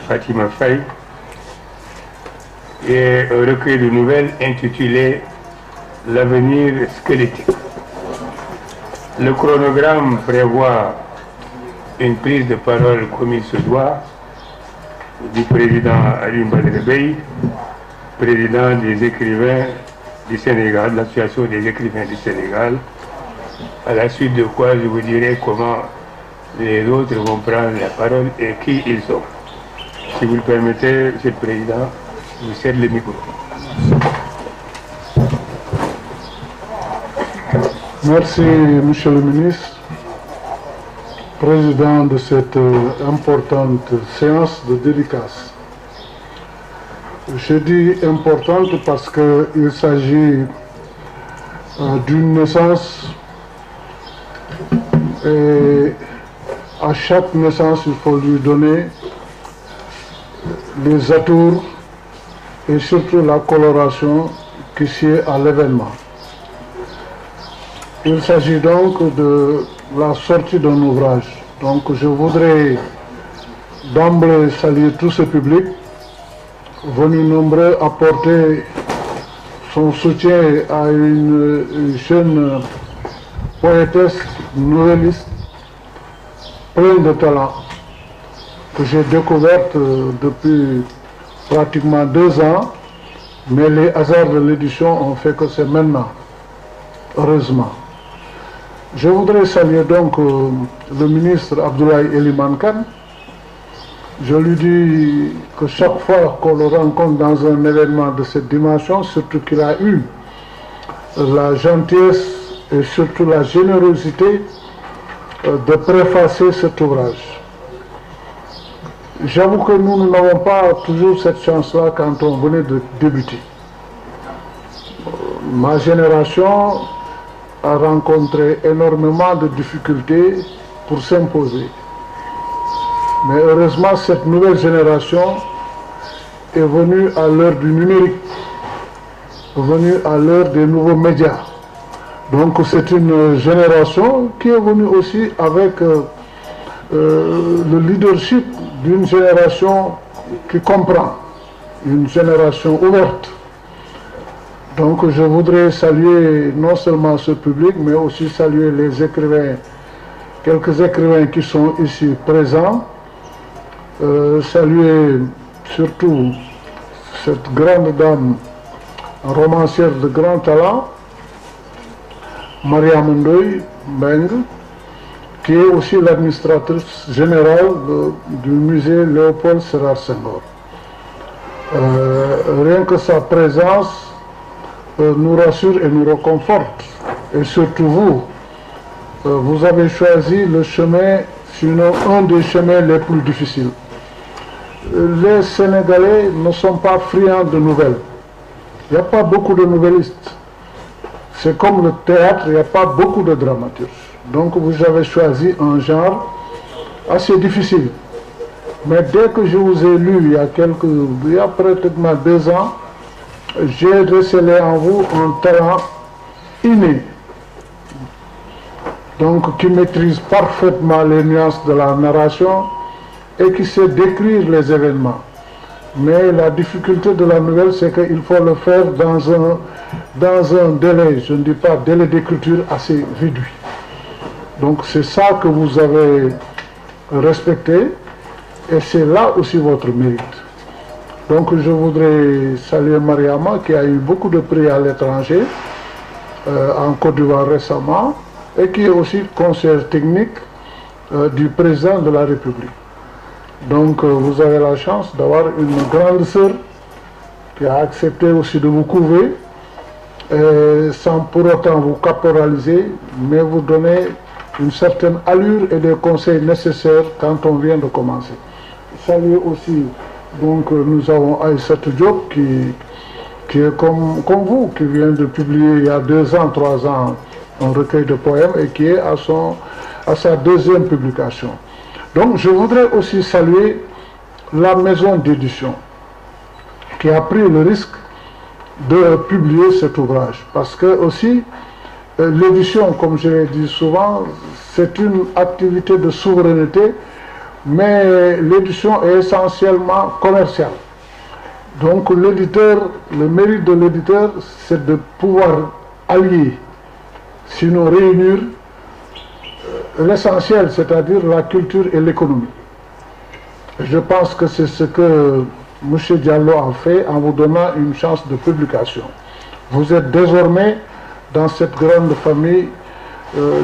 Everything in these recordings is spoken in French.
Fatima Faye et un recueil de nouvelles intitulé L'avenir squelettique. Le chronogramme prévoit une prise de parole comme il se doit du président Ali Badr Bey, président des écrivains du Sénégal, l'association des écrivains du Sénégal, à la suite de quoi je vous dirai comment les autres vont prendre la parole et qui ils sont. Si vous le permettez, Monsieur le Président, je vous cède le micro. Merci, Monsieur le ministre, président de cette importante séance de dédicace. Je dis importante parce qu'il s'agit d'une naissance et à chaque naissance, il faut lui donner les atours et surtout la coloration qui sied à l'événement. Il s'agit donc de la sortie d'un ouvrage. Donc je voudrais d'emblée saluer tout ce public venu nombreux apporter son soutien à une jeune poétesse, nouvelliste, pleine de talent, que j'ai découverte depuis pratiquement 2 ans, mais les hasards de l'édition ont fait que c'est maintenant, heureusement. Je voudrais saluer donc le ministre Abdoulaye Elimane Kane. Je lui dis que chaque fois qu'on le rencontre dans un événement de cette dimension, surtout qu'il a eu la gentillesse et surtout la générosité de préfacer cet ouvrage. J'avoue que nous n'avons pas toujours cette chance-là quand on venait de débuter. Ma génération a rencontré énormément de difficultés pour s'imposer. Mais heureusement, cette nouvelle génération est venue à l'heure du numérique, venue à l'heure des nouveaux médias. Donc c'est une génération qui est venue aussi avec le leadership d'une génération qui comprend, une génération ouverte. Donc je voudrais saluer non seulement ce public, mais aussi saluer les écrivains, quelques écrivains qui sont ici présents, saluer surtout cette grande dame, romancière de grand talent, Maria Ndoye Mbengue, qui est aussi l'administratrice générale du musée Léopold Sédar Senghor. Rien que sa présence nous rassure et nous réconforte. Et surtout vous, vous avez choisi le chemin, sinon un des chemins les plus difficiles. Les Sénégalais ne sont pas friands de nouvelles. Il n'y a pas beaucoup de nouvellistes. C'est comme le théâtre, il n'y a pas beaucoup de dramaturges. Donc vous avez choisi un genre assez difficile. Mais dès que je vous ai lu il y a pratiquement 2 ans, j'ai recelé en vous un talent inné. Donc qui maîtrise parfaitement les nuances de la narration et qui sait décrire les événements. Mais la difficulté de la nouvelle, c'est qu'il faut le faire dans un délai, je ne dis pas délai d'écriture assez réduit. Donc c'est ça que vous avez respecté et c'est là aussi votre mérite. Donc je voudrais saluer Mariama qui a eu beaucoup de prix à l'étranger, en Côte d'Ivoire récemment, et qui est aussi conseiller technique du président de la République. Donc vous avez la chance d'avoir une grande sœur qui a accepté aussi de vous couver, sans pour autant vous caporaliser, mais vous donner une certaine allure et des conseils nécessaires quand on vient de commencer. Saluer aussi, donc nous avons Aïssatou Diop qui est comme vous, qui vient de publier il y a 2 ans, 3 ans un recueil de poèmes et qui est à sa 2e publication. Donc je voudrais aussi saluer la maison d'édition qui a pris le risque de publier cet ouvrage. Parce que aussi, l'édition, comme je l'ai dit souvent, c'est une activité de souveraineté mais l'édition est essentiellement commerciale. Donc l'éditeur, le mérite de l'éditeur, c'est de pouvoir allier, sinon réunir, l'essentiel, c'est-à-dire la culture et l'économie. Je pense que c'est ce que M. Diallo a fait en vous donnant une chance de publication. Vous êtes désormais dans cette grande famille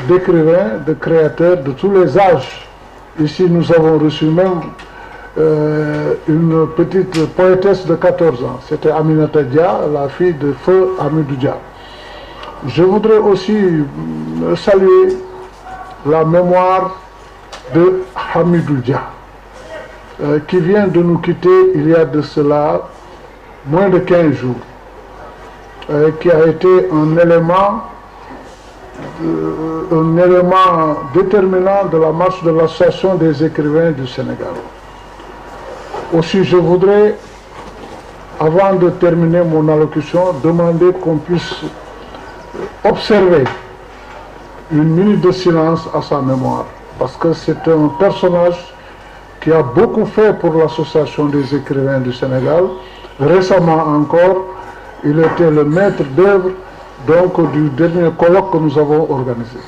d'écrivains, de créateurs de tous les âges. Ici, nous avons reçu même une petite poétesse de 14 ans. C'était Aminata Dia, la fille de Feu Hamidou Dia. Je voudrais aussi saluer la mémoire de Hamidou Dia, qui vient de nous quitter il y a de cela moins de 15 jours, qui a été un élément déterminant de la marche de l'Association des écrivains du Sénégal. Aussi, je voudrais, avant de terminer mon allocution, demander qu'on puisse observer une minute de silence à sa mémoire, parce que c'est un personnage qui a beaucoup fait pour l'Association des écrivains du Sénégal. Récemment encore, il était le maître d'œuvre donc du dernier colloque que nous avons organisé.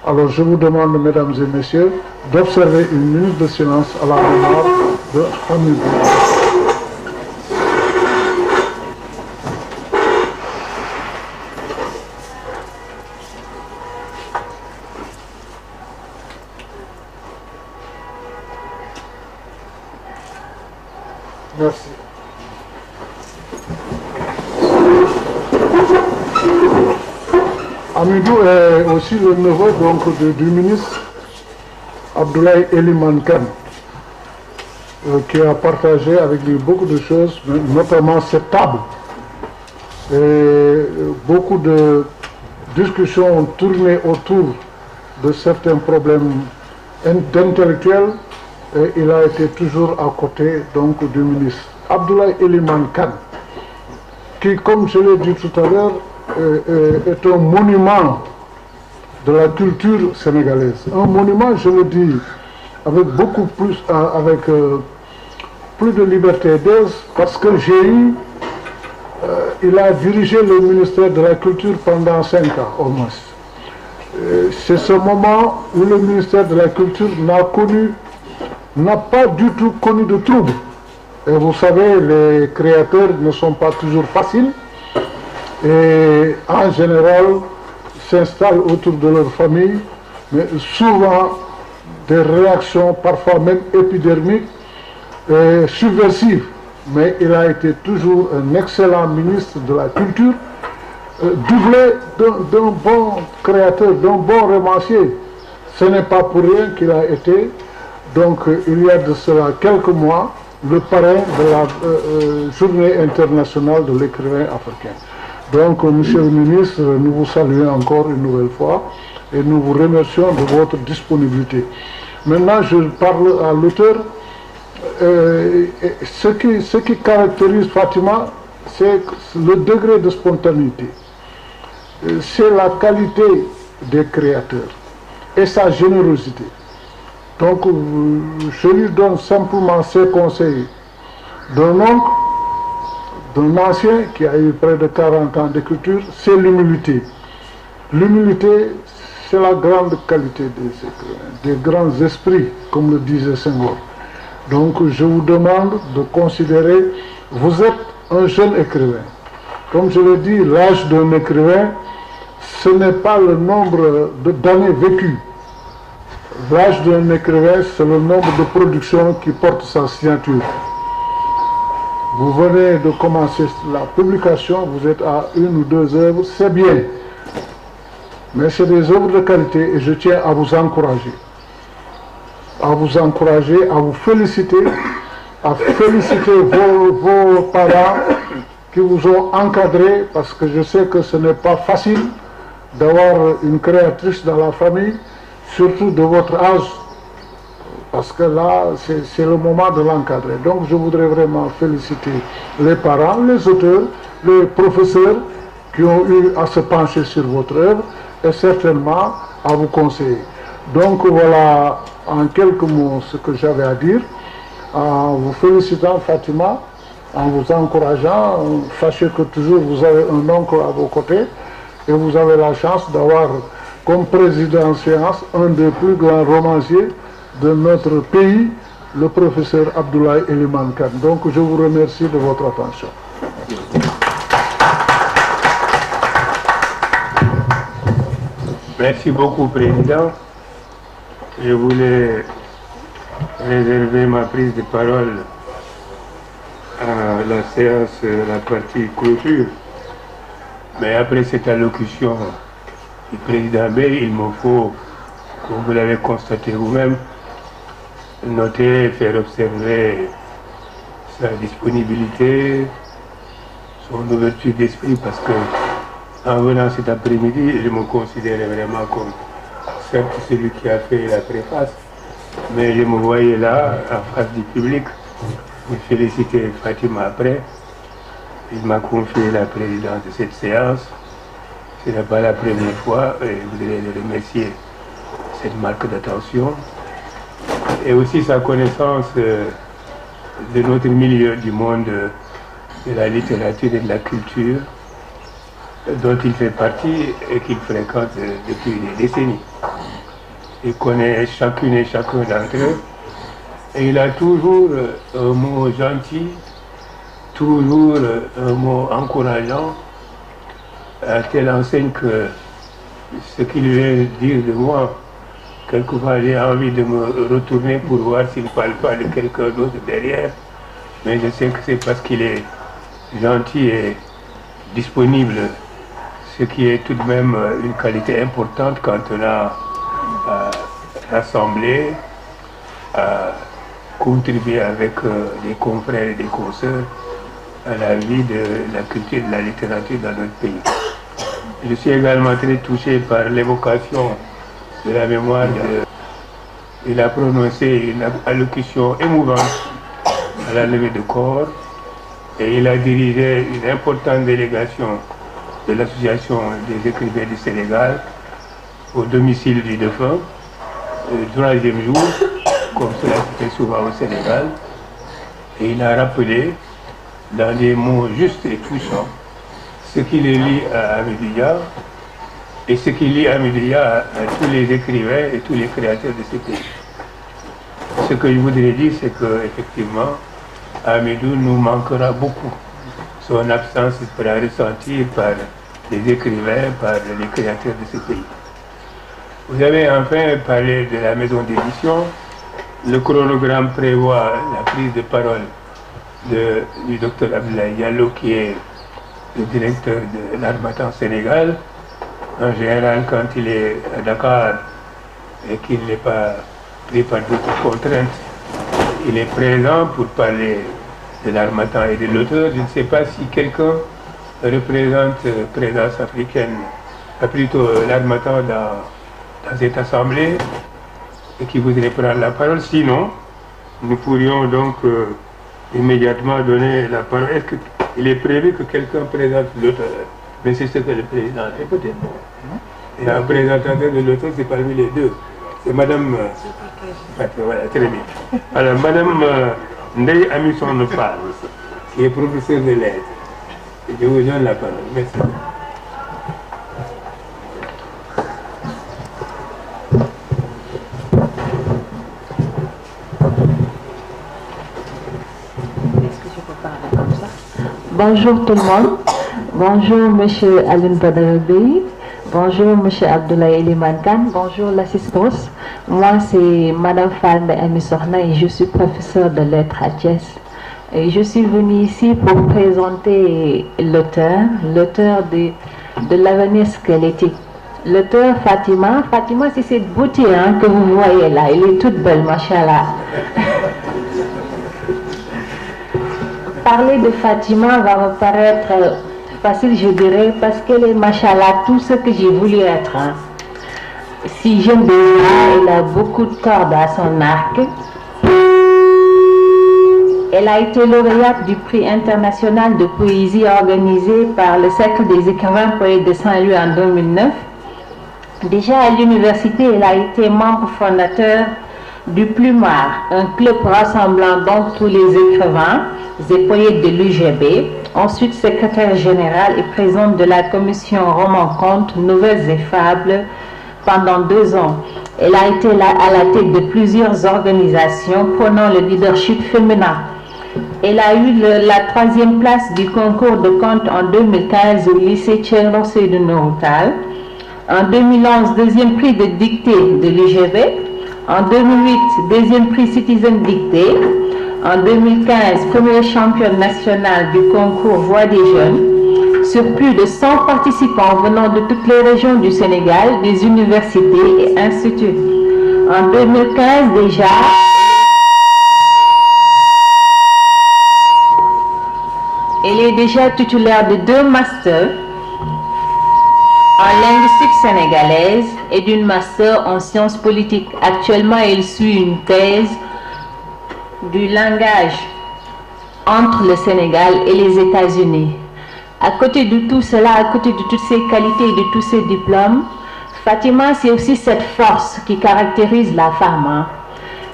Alors je vous demande, mesdames et messieurs, d'observer une minute de silence à la mémoire de Hamidou. Merci. Hamidou est aussi le neveu donc, du ministre Abdoulaye Eliman Kane, qui a partagé avec lui beaucoup de choses, notamment cette table. Et beaucoup de discussions ont tourné autour de certains problèmes intellectuels, et il a été toujours à côté donc, du ministre Abdoulaye Eliman Kane, qui, comme je l'ai dit tout à l'heure, est un monument de la culture sénégalaise. Un monument, je le dis, avec beaucoup plus, plus de liberté d'aise, parce que il a dirigé le ministère de la Culture pendant 5 ans au moins. C'est ce moment où le ministère de la Culture n'a pas du tout connu de troubles. Et vous savez, les créateurs ne sont pas toujours faciles et en général s'installent autour de leur famille, mais souvent des réactions parfois même épidermiques et subversives. Mais il a été toujours un excellent ministre de la Culture, doublé d'un bon créateur, d'un bon romancier. Ce n'est pas pour rien qu'il a été, donc il y a de cela quelques mois, le parrain de la journée internationale de l'écrivain africain. Donc, monsieur le ministre, nous vous saluons encore une nouvelle fois et nous vous remercions de votre disponibilité. Maintenant, je parle à l'auteur. Ce qui caractérise Fatima, c'est le degré de spontanéité. C'est la qualité des créateurs et sa générosité. Donc, je lui donne simplement ces conseils d'un oncle, d'un ancien qui a eu près de 40 ans d'écriture, c'est l'humilité. L'humilité, c'est la grande qualité des grands esprits, comme le disait Senghor. Donc, je vous demande de considérer, vous êtes un jeune écrivain. Comme je l'ai dit, l'âge d'un écrivain, ce n'est pas le nombre d'années vécues. L'âge d'un écrivain, c'est le nombre de productions qui porte sa signature. Vous venez de commencer la publication, vous êtes à 1 ou 2 œuvres, c'est bien. Mais c'est des œuvres de qualité et je tiens à vous encourager. À vous féliciter, à féliciter vos parents qui vous ont encadré, parce que je sais que ce n'est pas facile d'avoir une créatrice dans la famille, surtout de votre âge, parce que là, c'est le moment de l'encadrer. Donc, je voudrais vraiment féliciter les parents, les auteurs, les professeurs qui ont eu à se pencher sur votre œuvre et certainement à vous conseiller. Donc, voilà en quelques mots ce que j'avais à dire, en vous félicitant Fatima, en vous encourageant. Sachez que toujours vous avez un oncle à vos côtés et vous avez la chance d'avoir comme président en séance un des plus grands romanciers de notre pays, le professeur Abdoulaye Eliman Kane. Donc je vous remercie de votre attention. Merci beaucoup, Président. Je voulais réserver ma prise de parole à la séance, la partie clôture. Mais après cette allocution du Président Bey, il me faut, comme vous l'avez constaté vous-même, noter, faire observer sa disponibilité, son ouverture d'esprit, parce que en venant cet après-midi, je me considérais vraiment comme, certes, celui qui a fait la préface, mais je me voyais là, en face du public. Je féliciter Fatima après. Il m'a confié la présidence de cette séance. Ce n'est pas la première fois, et je voudrais le remercier de cette marque d'attention. Et aussi sa connaissance de notre milieu, du monde de la littérature et de la culture, dont il fait partie et qu'il fréquente depuis des décennies. Il connaît chacune et chacun d'entre eux. Et il a toujours un mot gentil, toujours un mot encourageant, à telle enseigne que ce qu'il veut dire de moi, quelquefois j'ai envie de me retourner pour voir s'il ne parle pas de quelqu'un d'autre derrière. Mais je sais que c'est parce qu'il est gentil et disponible, ce qui est tout de même une qualité importante quand on a rassemblé, contribuer avec des confrères et des consoeurs à la vie de la culture et de la littérature dans notre pays. Je suis également très touché par l'évocation de la mémoire. Il a prononcé une allocution émouvante à la levée de corps et il a dirigé une importante délégation de l'association des écrivains du Sénégal au domicile du défunt, le troisième jour, comme cela se fait souvent au Sénégal. Et il a rappelé, dans des mots justes et touchants, ce qui le lie à Hamidou Dia et ce qui lie Hamidou Dia à tous les écrivains et tous les créateurs de ce pays. Ce que je voudrais dire, c'est qu'effectivement, Hamidou nous manquera beaucoup. Son absence sera ressentie par les écrivains, par les créateurs de ce pays. Vous avez enfin parlé de la maison d'édition. Le chronogramme prévoit la prise de parole du docteur Abdoulaye Diallo, qui est le directeur de l'Harmattan Sénégal. En général, quand il est à Dakar et qu'il n'est pas pris par d'autres contraintes, il est présent pour parler de l'Harmattan et de l'auteur. Je ne sais pas si quelqu'un représente Présence africaine, plutôt l'Harmattan dans cette assemblée, et qui voudrait prendre la parole. Sinon, nous pourrions donc immédiatement donner la parole. Est-ce qu'il est prévu que quelqu'un présente l'auteur? Mais c'est ce que le président a fait peut-être. Et un présentateur de l'auteur, c'est parmi les deux. C'est Madame... voilà, très bien. Alors, Madame Ndeye Amisson Fall, qui est professeure de lettres. Je vous donne la parole. Merci. Bonjour tout le monde. Bonjour Monsieur Alioune Badara Bey. Bonjour Monsieur Abdoulaye Eliman Kane. Bonjour l'assistance. Moi c'est Madame Fall Ndeye Sokhna et je suis professeure de lettres à Thiès. Et je suis venue ici pour présenter l'auteur de l'avenir squelettique. L'auteur Fatima. Fatima, c'est cette beauté que vous voyez là. Elle est toute belle, machallah. Parler de Fatima va me paraître facile, je dirais, parce qu'elle est, machallah, tout ce que j'ai voulu être. Si jeune déjà, elle a beaucoup de cordes à son arc. Elle a été lauréate du prix international de poésie organisé par le Cercle des écrivains poètes de Saint-Louis en 2009. Déjà à l'université, elle a été membre fondateur du Plumard, un club rassemblant donc tous les écrivains et poètes de l'UGB. Ensuite, secrétaire générale et présidente de la commission Roman-Contes, Nouvelles et Fables pendant 2 ans. Elle a été à la tête de plusieurs organisations prônant le leadership féminin. Elle a eu la 3e place du concours de contes en 2015 au lycée Thierno Seydou Nourou Tall. En 2011, 2e prix de dictée de l'UGB. En 2008, 2e prix Citizen Dictée. En 2015, première championne nationale du concours Voix des jeunes. Sur plus de 100 participants venant de toutes les régions du Sénégal, des universités et instituts. En 2015 déjà, elle est déjà titulaire de 2 masters en linguistique sénégalaise et d'une master en sciences politiques. Actuellement, elle suit une thèse du langage entre le Sénégal et les États-Unis. À côté de tout cela, à côté de toutes ces qualités et de tous ces diplômes, Fatima, c'est aussi cette force qui caractérise la femme. Hein.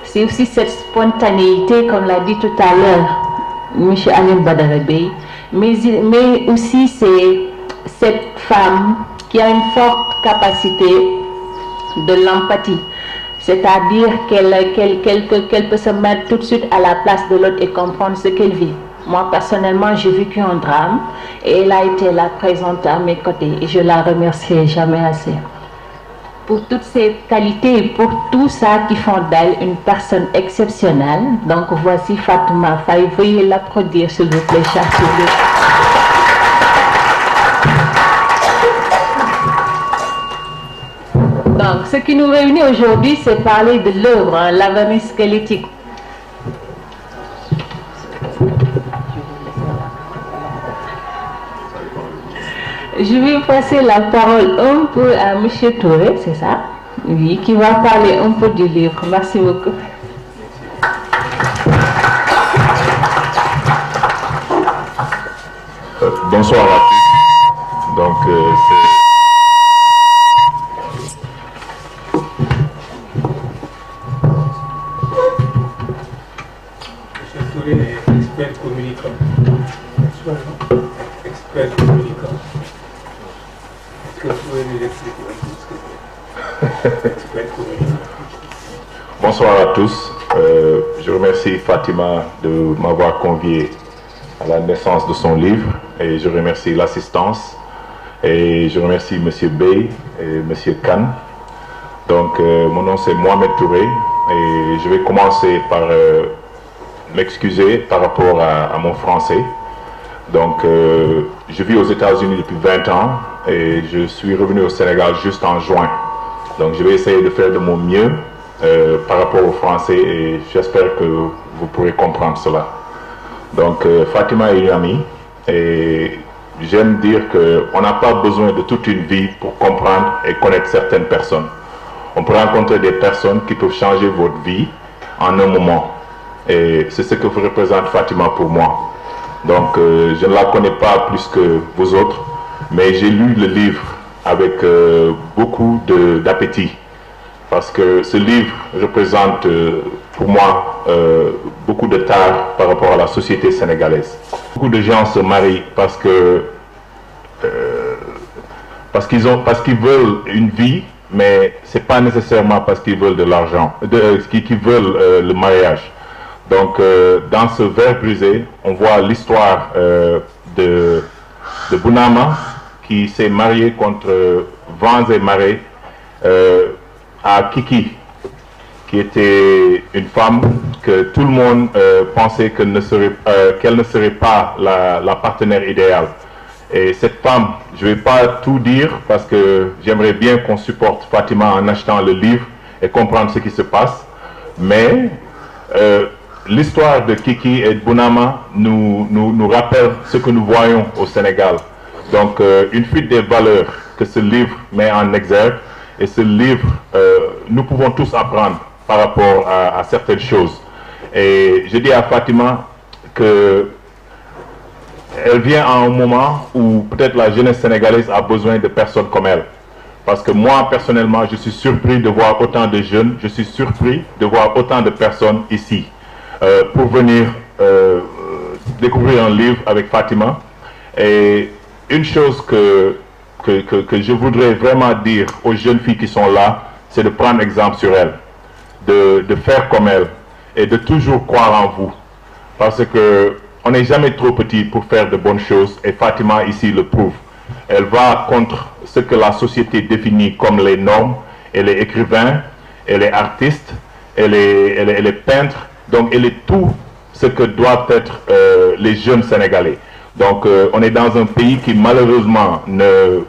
C'est aussi cette spontanéité, comme l'a dit tout à l'heure M. Alioune Badara Bèye, mais aussi c'est cette femme qui a une forte capacité de l'empathie. C'est-à-dire qu'elle peut se mettre tout de suite à la place de l'autre et comprendre ce qu'elle vit. Moi, personnellement, j'ai vécu un drame et elle a été là présente à mes côtés et je la remercie jamais assez. Pour toutes ces qualités et pour tout ça qui font d'elle une personne exceptionnelle. Donc, voici Fatouma Faye. Veuillez l'applaudir, s'il vous plaît, chers collègues. Donc, ce qui nous réunit aujourd'hui, c'est parler de l'œuvre, hein, l'avenir squelettique. Je vais passer la parole un peu à M. Touré, c'est ça? Oui, qui va parler un peu du livre. Merci beaucoup. Bonsoir à tous. Donc, M. Touré est expert communicant. Expert communicant. Est-ce que vous pouvez nous expliquer un peu ce que c'est expert communicant? Bonsoir à tous. Je remercie Fatima de m'avoir convié à la naissance de son livre et je remercie l'assistance et je remercie M. Bèye et M. Khan. Donc, mon nom c'est Mohamed Touré et je vais commencer par m'excuser par rapport à mon français. Donc, je vis aux États-Unis depuis 20 ans et je suis revenu au Sénégal juste en juin. Donc, je vais essayer de faire de mon mieux par rapport au français et j'espère que vous pourrez comprendre cela. Donc, Fatima est une amie et j'aime dire qu'on n'a pas besoin de toute une vie pour comprendre et connaître certaines personnes. On peut rencontrer des personnes qui peuvent changer votre vie en un moment. Et c'est ce que représente Fatima pour moi. Donc, je ne la connais pas plus que vous autres, mais j'ai lu le livre avec beaucoup d'appétit. Parce que ce livre représente pour moi beaucoup de tard par rapport à la société sénégalaise. Beaucoup de gens se marient parce qu'ils veulent une vie, mais c'est pas nécessairement parce qu'ils veulent de l'argent, qu'ils veulent le mariage. Donc dans ce verre brisé, on voit l'histoire de Bounama qui s'est marié contre vents et marées à Kiki, qui était une femme que tout le monde pensait qu'elle ne serait pas la partenaire idéale. Et cette femme, je ne vais pas tout dire parce que j'aimerais bien qu'on supporte Fatima en achetant le livre et comprendre ce qui se passe. Mais l'histoire de Kiki et de Bounama nous rappelle ce que nous voyons au Sénégal. Donc une fuite des valeurs que ce livre met en exergue. Et ce livre, nous pouvons tous apprendre par rapport à certaines choses. Et je dis à Fatima que elle vient à un moment où peut-être la jeunesse sénégalaise a besoin de personnes comme elle. Parce que moi, personnellement, je suis surpris de voir autant de jeunes, je suis surpris de voir autant de personnes ici pour venir découvrir un livre avec Fatima. Et une chose que je voudrais vraiment dire aux jeunes filles qui sont là, c'est de prendre exemple sur elles, de faire comme elles et de toujours croire en vous. Parce qu'on n'est jamais trop petit pour faire de bonnes choses et Fatima ici le prouve. Elle va contre ce que la société définit comme les normes. Elle est écrivain, elle est artiste, elle est peintre, donc elle est tout ce que doivent être les jeunes Sénégalais. Donc on est dans un pays qui malheureusement ne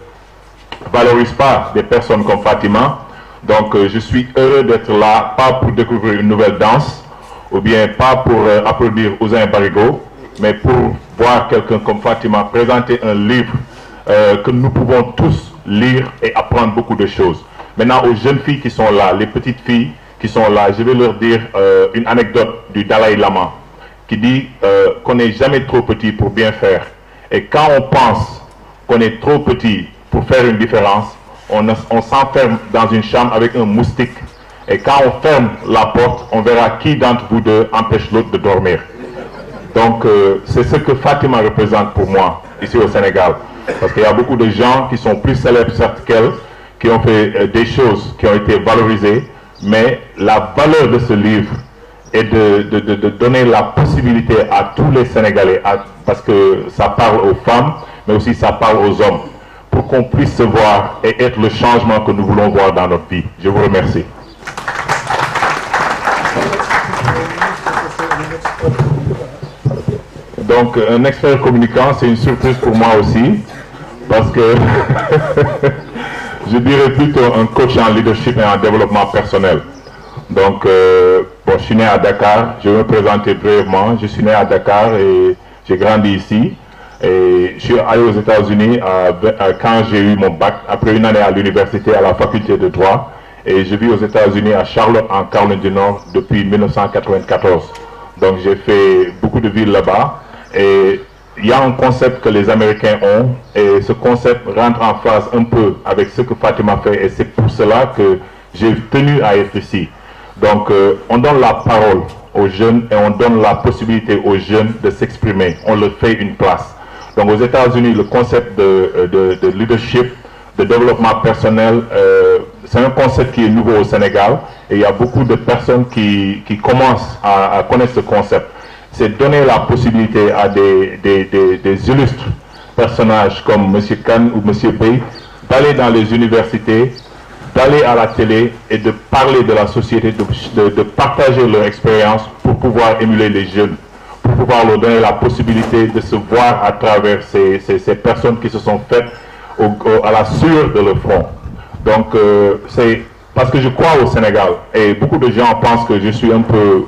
valorise pas des personnes comme Fatima. Donc je suis heureux d'être là, pas pour découvrir une nouvelle danse, ou bien pas pour applaudir Ouzin Barigo, mais pour voir quelqu'un comme Fatima présenter un livre que nous pouvons tous lire et apprendre beaucoup de choses. Maintenant, aux jeunes filles qui sont là, les petites filles qui sont là, je vais leur dire une anecdote du Dalai Lama qui dit qu'on n'est jamais trop petit pour bien faire. Et quand on pense qu'on est trop petit pour faire une différence, on s'enferme dans une chambre avec un moustique. Et quand on ferme la porte, on verra qui d'entre vous deux empêche l'autre de dormir. Donc, c'est ce que Fatima représente pour moi, ici au Sénégal. Parce qu'il y a beaucoup de gens qui sont plus célèbres, certes qu'elle, qui ont fait des choses qui ont été valorisées, mais la valeur de ce livre est de donner la possibilité à tous les Sénégalais, parce que ça parle aux femmes, mais aussi ça parle aux hommes, pour qu'on puisse se voir et être le changement que nous voulons voir dans notre vie. Je vous remercie. Donc, un expert communicant, c'est une surprise pour moi aussi, parce que je dirais plutôt un coach en leadership et en développement personnel. Donc, bon, je suis né à Dakar, je vais me présenter brièvement. Je suis né à Dakar et j'ai grandi ici. Et je suis allé aux États-Unis quand j'ai eu mon bac, après une année à l'université, à la faculté de droit. Et je vis aux États-Unis, à Charlotte, en Caroline du Nord, depuis 1994. Donc, j'ai fait beaucoup de villes là-bas. Et il y a un concept que les Américains ont, et ce concept rentre en phase un peu avec ce que Fatima fait, et c'est pour cela que j'ai tenu à être ici. Donc, on donne la parole aux jeunes et on donne la possibilité aux jeunes de s'exprimer. On leur fait une place. Donc, aux États-Unis, le concept de leadership, de développement personnel, c'est un concept qui est nouveau au Sénégal, et il y a beaucoup de personnes qui commencent à connaître ce concept. C'est donner la possibilité à des illustres personnages comme M. Khan ou M. Bey d'aller dans les universités, d'aller à la télé et de parler de la société, de partager leur expérience pour pouvoir émuler les jeunes, pour pouvoir leur donner la possibilité de se voir à travers ces personnes qui se sont faites à la sueur de leur front. Donc, c'est parce que je crois au Sénégal, et beaucoup de gens pensent que je suis un peu,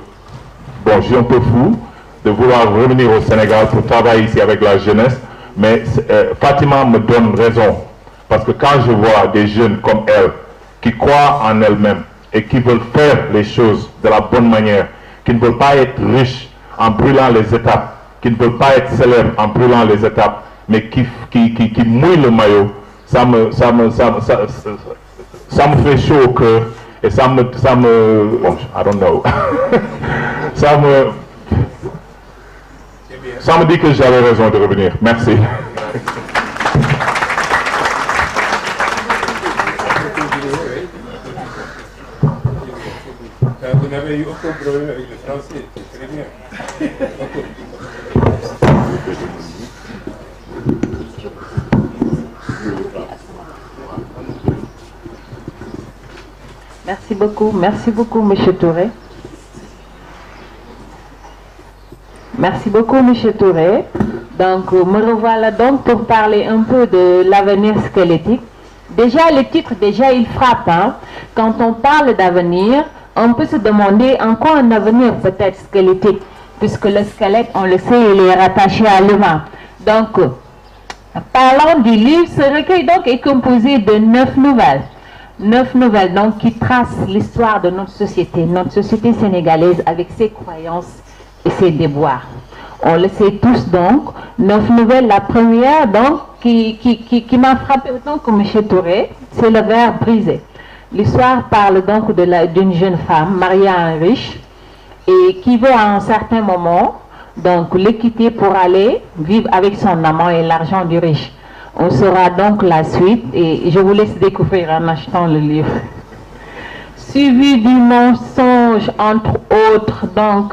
bon, je suis un peu fou de vouloir revenir au Sénégal pour travailler ici avec la jeunesse, mais Fatima me donne raison, parce que quand je vois des jeunes comme elle, qui croient en elles-mêmes et qui veulent faire les choses de la bonne manière, qui ne veulent pas être riches en brûlant les étapes, qui ne veulent pas être célèbres en brûlant les étapes, mais qui mouillent le maillot, ça me fait chaud au cœur, et ça me bon, I don't know, ça me dit que j'avais raison de revenir. Merci. Vous n'avez eu aucun problème avec le français, c'est très bien. Merci beaucoup, M. Touré. Merci beaucoup, M. Touré. Donc, me revoilà donc pour parler un peu de l'avenir squelettique. Déjà, le titre, il frappe. Hein? Quand on parle d'avenir, on peut se demander en quoi un avenir peut être squelettique, puisque le squelette, on le sait, il est rattaché à l'humain. Donc, parlons du livre, ce recueil donc est composé de 9 nouvelles. 9 nouvelles donc qui tracent l'histoire de notre société sénégalaise avec ses croyances et ses déboires. on le sait tous donc. 9 nouvelles, la première donc qui m'a frappé autant que M. Touré, c'est le verre brisé. L'histoire parle donc d'une jeune femme mariée à un riche et qui veut à un certain moment donc le quitter pour aller vivre avec son amant et l'argent du riche. On saura donc la suite et je vous laisse découvrir en achetant le livre. Suivi du mensonge, entre autres, donc,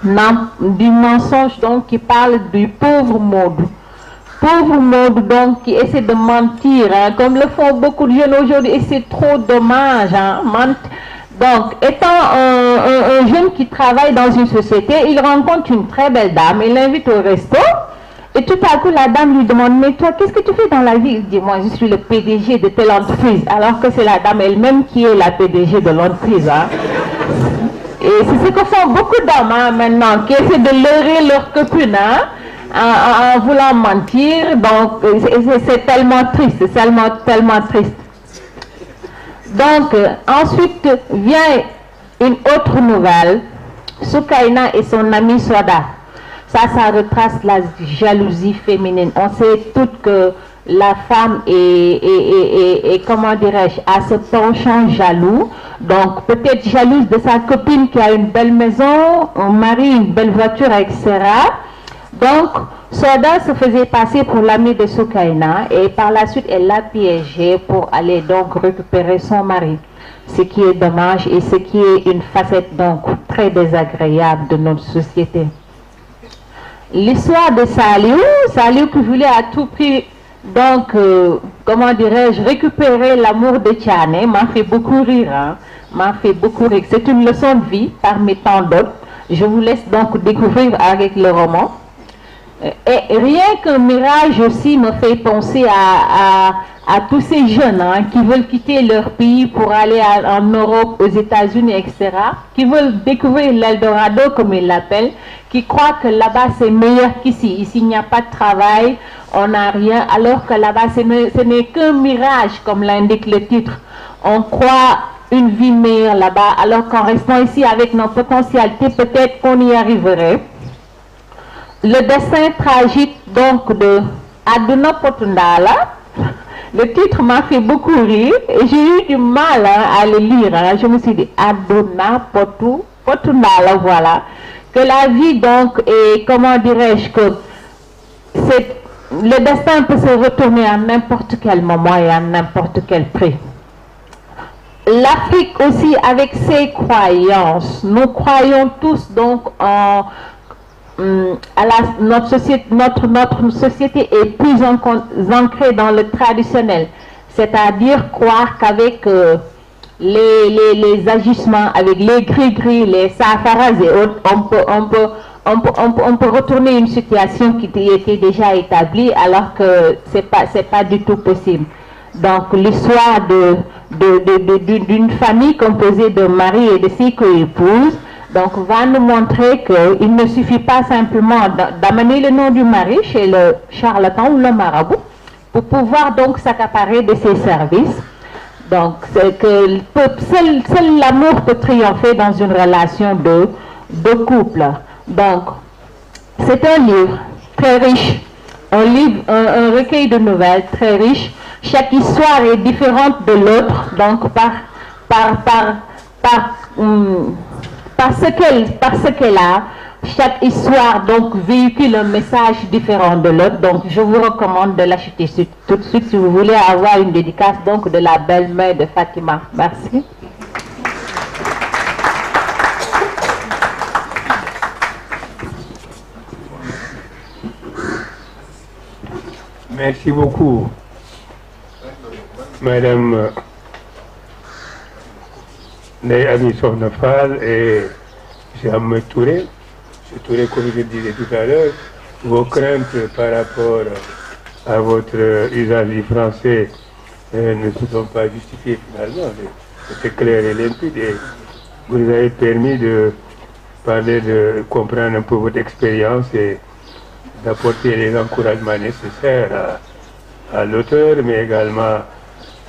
du mensonge donc qui parle du pauvre Maud. Pauvre Maud donc qui essaie de mentir, hein, comme le font beaucoup de jeunes aujourd'hui, et c'est trop dommage. Hein, donc, étant un jeune qui travaille dans une société, il rencontre une très belle dame, il l'invite au resto. Et tout à coup, la dame lui demande, mais toi, qu'est-ce que tu fais dans la vie? Il dit, moi, je suis le PDG de telle entreprise. Alors que c'est la dame elle-même qui est la PDG de l'entreprise. Hein. Et c'est ce que font beaucoup d'hommes hein, maintenant, qui essaient de leurrer leur copine en voulant mentir. Donc, c'est tellement triste, c'est tellement triste. Donc, ensuite vient une autre nouvelle, Soukaina et son ami Soda. Ça retrace la jalousie féminine. On sait toutes que la femme est comment dirais-je, a ce penchant jaloux. Donc, peut-être jalouse de sa copine qui a une belle maison, un mari, une belle voiture, etc. Donc, Soda se faisait passer pour l'ami de Soukaina et par la suite, elle l'a piégé pour aller donc récupérer son mari. Ce qui est dommage et ce qui est une facette donc très désagréable de notre société. L'histoire de Saliou qui voulait à tout prix, donc, comment dirais-je, récupérer l'amour de Tchane, m'a fait beaucoup rire, hein, m'a fait beaucoup rire. C'est une leçon de vie parmi tant d'autres. Je vous laisse donc découvrir avec le roman. Et rien qu'un mirage aussi me fait penser à tous ces jeunes hein, qui veulent quitter leur pays pour aller en Europe, aux États-Unis, etc., qui veulent découvrir l'Eldorado, comme ils l'appellent, qui croient que là-bas c'est meilleur qu'ici. Ici, il n'y a pas de travail, on n'a rien, alors que là-bas, ce n'est qu'un mirage, comme l'indique le titre. On croit une vie meilleure là-bas, alors qu'en restant ici avec nos potentialités, peut-être qu'on y arriverait. Le destin tragique donc de Aduna Potundala, le titre m'a fait beaucoup rire et j'ai eu du mal hein, à le lire. Hein. Je me suis dit Aduna Potundala, voilà. Que la vie donc est, comment dirais-je, que le destin peut se retourner à n'importe quel moment et à n'importe quel prix. L'Afrique aussi avec ses croyances, nous croyons tous donc en notre société est plus ancrée dans le traditionnel, c'est-à-dire croire qu'avec les agissements, avec les gris-gris, les safaras et autres, on peut retourner une situation qui était déjà établie alors que c'est pas du tout possible. Donc l'histoire d'une famille composée de mari et de ses co-épouses donc va nous montrer qu'il ne suffit pas simplement d'amener le nom du mari chez le charlatan ou le marabout pour pouvoir donc s'accaparer de ses services. Donc c'est que seul l'amour peut triompher dans une relation de couple. Donc c'est un livre très riche, un recueil de nouvelles très riche. Chaque histoire est différente de l'autre, donc par ce qu'elle a, chaque histoire donc véhicule un message différent de l'autre. Donc je vous recommande de l'acheter tout de suite si vous voulez avoir une dédicace donc de la belle-mère de Fatima. Merci. Merci beaucoup, Madame Ami Sohnafal et M. Ahmed Touré. M. Touré, comme je disais tout à l'heure, vos craintes par rapport à votre usage du français ne se sont pas justifiées finalement. C'est clair et limpide et vous nous avez permis de parler, de comprendre un peu votre expérience et d'apporter les encouragements nécessaires à l'auteur, mais également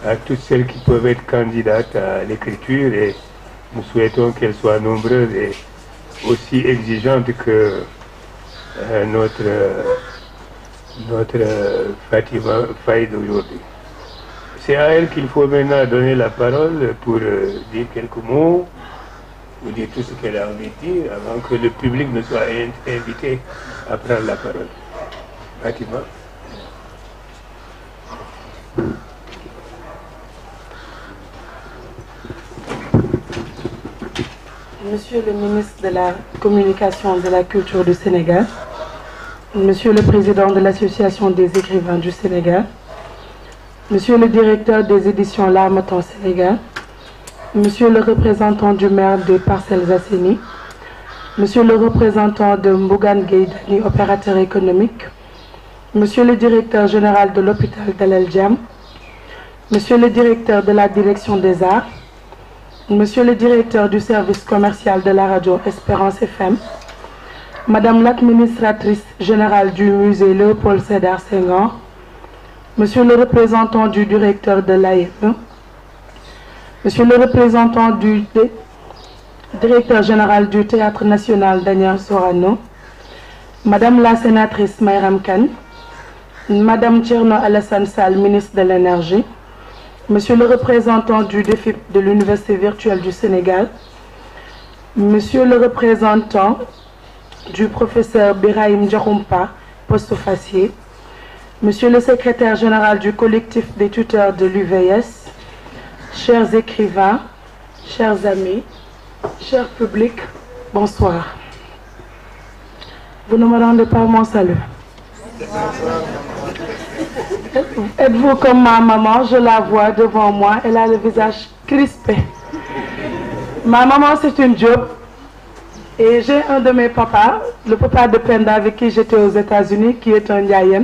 à toutes celles qui peuvent être candidates à l'écriture et nous souhaitons qu'elles soient nombreuses et aussi exigeantes que notre Fatima Faye d'aujourd'hui. C'est à elle qu'il faut maintenant donner la parole pour dire quelques mots, ou dire tout ce qu'elle a envie de dire avant que le public ne soit invité à prendre la parole. Fatima. Monsieur le ministre de la Communication et de la Culture du Sénégal, Monsieur le Président de l'Association des écrivains du Sénégal, Monsieur le Directeur des éditions L'Harmattan Sénégal, Monsieur le représentant du maire des Parcelles Assainies, Monsieur le représentant de Mbougan Gueye, opérateur économique, Monsieur le Directeur général de l'hôpital d'Al Djam, Monsieur le Directeur de la Direction des Arts, Monsieur le Directeur du service commercial de la radio Espérance FM, Madame l'administratrice générale du musée Léopold Sédar Senghor, Monsieur le représentant du directeur de l'AFE, Monsieur le représentant du directeur général du Théâtre national Daniel Sorano, Madame la sénatrice Mayram Kane, Madame Thierno Alassane Sall, ministre de l'Énergie, Monsieur le représentant du DEFIP de l'Université virtuelle du Sénégal, Monsieur le représentant du professeur Birahim Diakhoumpa, poste-facier, Monsieur le secrétaire général du collectif des tuteurs de l'UVS, chers écrivains, chers amis, chers publics, bonsoir. Vous ne me rendez pas mon salut. Êtes-vous comme ma maman? Je la vois devant moi, elle a le visage crispé. Ma maman, c'est une job. Et j'ai un de mes papas, le papa de Penda avec qui j'étais aux États-Unis, qui est un Ndiayen.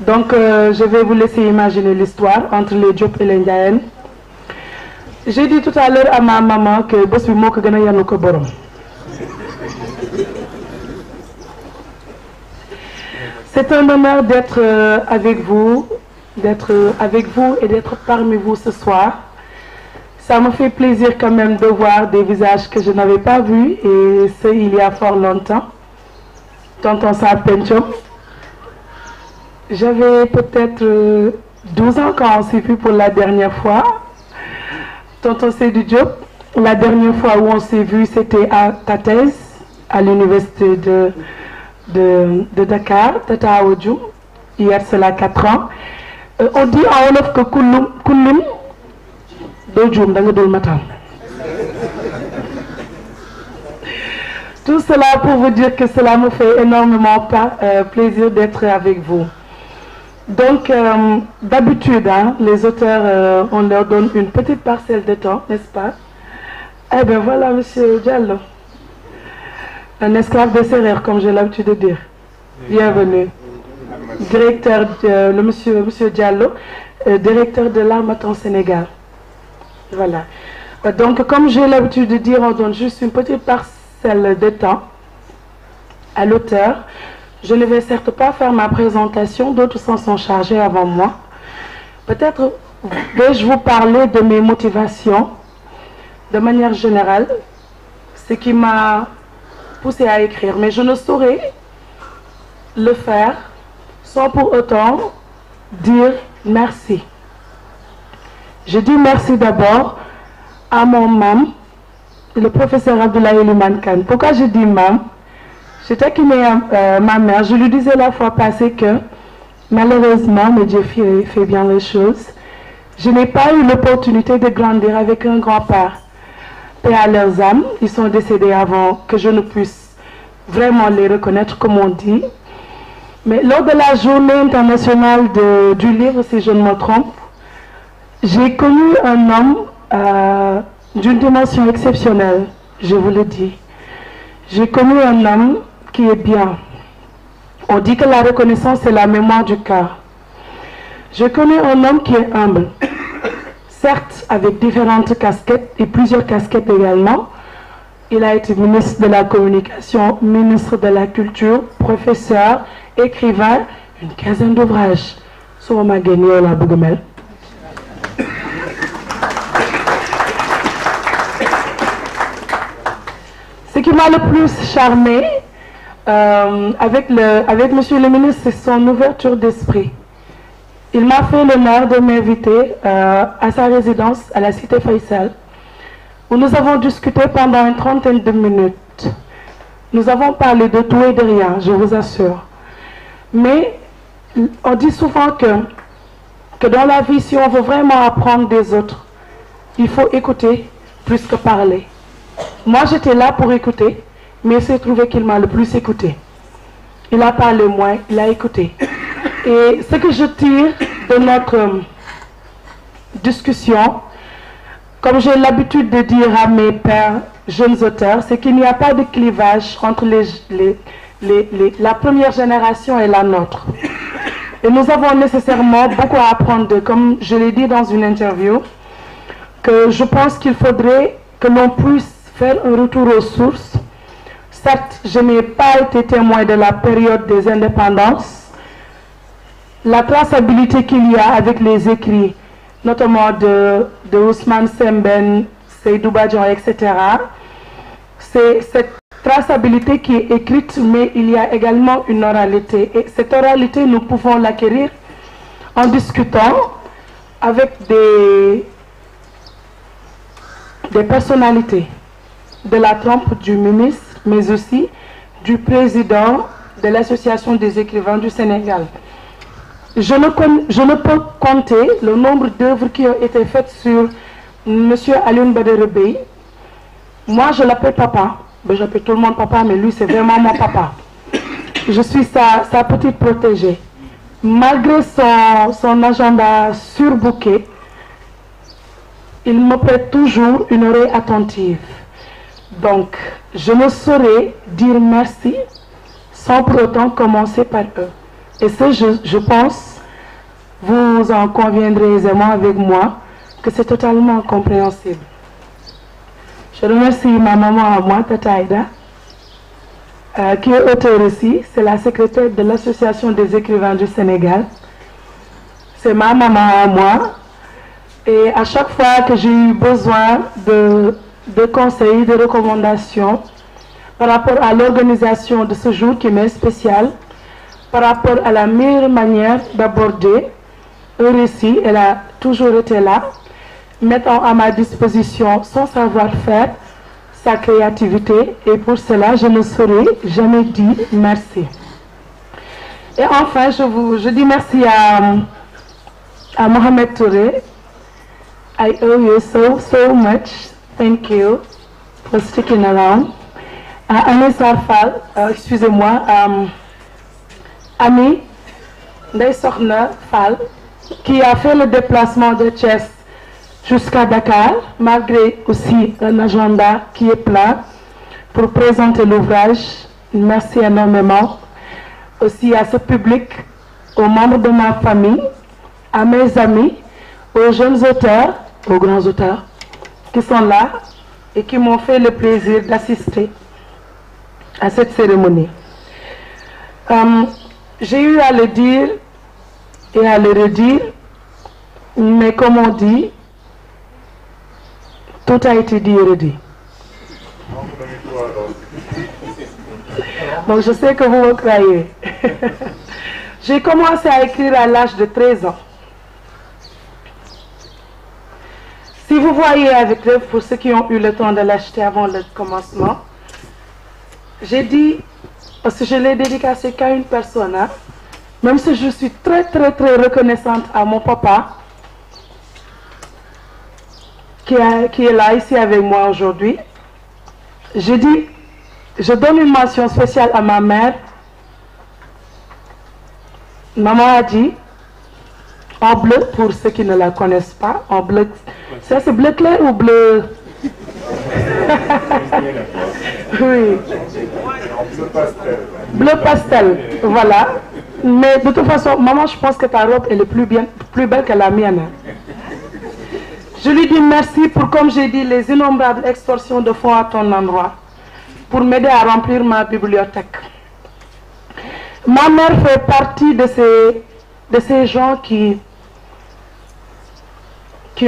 Donc, je vais vous laisser imaginer l'histoire entre les Diop et les Ndiayen. J'ai dit tout à l'heure à ma maman que c'est un honneur d'être avec vous et d'être parmi vous ce soir. Ça me fait plaisir quand même de voir des visages que je n'avais pas vus, et c'est il y a fort longtemps. Tonton Sarr Penchom. J'avais peut-être 12 ans quand on s'est vu pour la dernière fois. Tonton Seydou Diop, la dernière fois où on s'est vu, c'était à Tatez, à l'université de Dakar, Tata Odjou. Hier, cela 4 ans. On dit en Wolof que Koulim, tout cela pour vous dire que cela me fait énormément plaisir d'être avec vous. Donc, d'habitude, hein, les auteurs, on leur donne une petite parcelle de temps, n'est-ce pas? Eh bien voilà, Monsieur Diallo, un esclave de Sérère, comme j'ai l'habitude de dire. Bienvenue. Directeur, Monsieur Diallo, directeur de l'Harmattan Sénégal. Voilà. Donc, comme j'ai l'habitude de dire, on donne juste une petite parcelle de temps à l'auteur. Je ne vais certes pas faire ma présentation, d'autres s'en sont chargés avant moi. Peut-être vais-je vous parler de mes motivations, de manière générale, ce qui m'a poussé à écrire. Mais je ne saurais le faire sans pour autant dire merci. Je dis merci d'abord à mon mam, le professeur Abdoulaye Elimane Kane. Pourquoi je dis mam? J'étais qui ma mère, je lui disais la fois passée que malheureusement, mais Dieu fait bien les choses, je n'ai pas eu l'opportunité de grandir avec un grand-père. Paix à leurs âmes, ils sont décédés avant que je ne puisse vraiment les reconnaître, comme on dit. Mais lors de la journée internationale du livre, si je ne me trompe, j'ai connu un homme d'une dimension exceptionnelle, je vous le dis. J'ai connu un homme qui est bien. On dit que la reconnaissance est la mémoire du cœur. J'ai connu un homme qui est humble, certes avec différentes casquettes et plusieurs casquettes également. Il a été ministre de la Communication, ministre de la Culture, professeur, écrivain, une quinzaine d'ouvrages. Sur ma gueule, la Bougoumel. Ce qui m'a le plus charmé, avec Monsieur le ministre, c'est son ouverture d'esprit. Il m'a fait l'honneur de m'inviter à sa résidence à la cité Faisal, où nous avons discuté pendant une trentaine de minutes. Nous avons parlé de tout et de rien, je vous assure. Mais on dit souvent que dans la vie, si on veut vraiment apprendre des autres, il faut écouter plus que parler. Moi, j'étais là pour écouter, mais il s'est trouvé qu'il m'a le plus écouté. Il a parlé moins, il a écouté. Et ce que je tire de notre discussion, comme j'ai l'habitude de dire à mes pères jeunes auteurs, c'est qu'il n'y a pas de clivage entre la première génération et la nôtre. Et nous avons nécessairement beaucoup à apprendre d'eux. Comme je l'ai dit dans une interview, que je pense qu'il faudrait que l'on puisse faire un retour aux sources. Certes, je n'ai pas été témoin de la période des indépendances. La traçabilité qu'il y a avec les écrits, notamment de Ousmane Sembène, Seydou Badjan, etc., c'est cette traçabilité qui est écrite, mais il y a également une oralité. Et cette oralité, nous pouvons l'acquérir en discutant avec des personnalités de la trempe du ministre, mais aussi du président de l'Association des écrivains du Sénégal. Je ne peux compter le nombre d'œuvres qui ont été faites sur M. Alioune Badara Bèye. Moi, je l'appelle papa. J'appelle tout le monde papa, mais lui, c'est vraiment mon papa. Je suis sa petite protégée. Malgré son agenda surbooké, il me prête toujours une oreille attentive. Donc, je ne saurais dire merci sans pour autant commencer par eux. Et ça, je pense, vous en conviendrez aisément avec moi, que c'est totalement compréhensible. Je remercie ma maman à moi, Tata Aïda, qui est auteure ici. C'est la secrétaire de l'Association des écrivains du Sénégal. C'est ma maman à moi. Et à chaque fois que j'ai eu besoin de conseils, de recommandations par rapport à l'organisation de ce jour qui m'est spécial, par rapport à la meilleure manière d'aborder un récit, elle a toujours été là, mettant à ma disposition son savoir-faire, sa créativité, et pour cela, je ne saurais jamais dire merci. Et enfin, je dis merci à Mohamed Touré. I owe you so much. Thank you for sticking around. À Anne Sarfal, excusez-moi, Ami Ndeye Sokhna Fall, qui a fait le déplacement de Thiès jusqu'à Dakar, malgré aussi un agenda qui est plein, pour présenter l'ouvrage. Merci énormément. Aussi à ce public, aux membres de ma famille, à mes amis, aux jeunes auteurs, aux grands auteurs, qui sont là et qui m'ont fait le plaisir d'assister à cette cérémonie. J'ai eu à le dire et à le redire, mais comme on dit, tout a été dit et redit. Donc je sais que vous me croyez. J'ai commencé à écrire à l'âge de 13 ans. Si vous voyez avec l'œuvre, pour ceux qui ont eu le temps de l'acheter avant le commencement, j'ai dit, parce que je l'ai dédicacé qu'à une personne, hein, même si je suis très reconnaissante à mon papa, qui est là ici avec moi aujourd'hui, j'ai dit, je donne une mention spéciale à ma mère. Maman a dit, en bleu, pour ceux qui ne la connaissent pas, en bleu, ça c'est bleu clair ou bleu? Oui. Bleu pastel, voilà. Mais de toute façon, maman, je pense que ta robe elle est plus belle que la mienne. Je lui dis merci pour, comme j'ai dit, les innombrables extorsions de fonds à ton endroit, pour m'aider à remplir ma bibliothèque. Ma mère fait partie de ces gens qui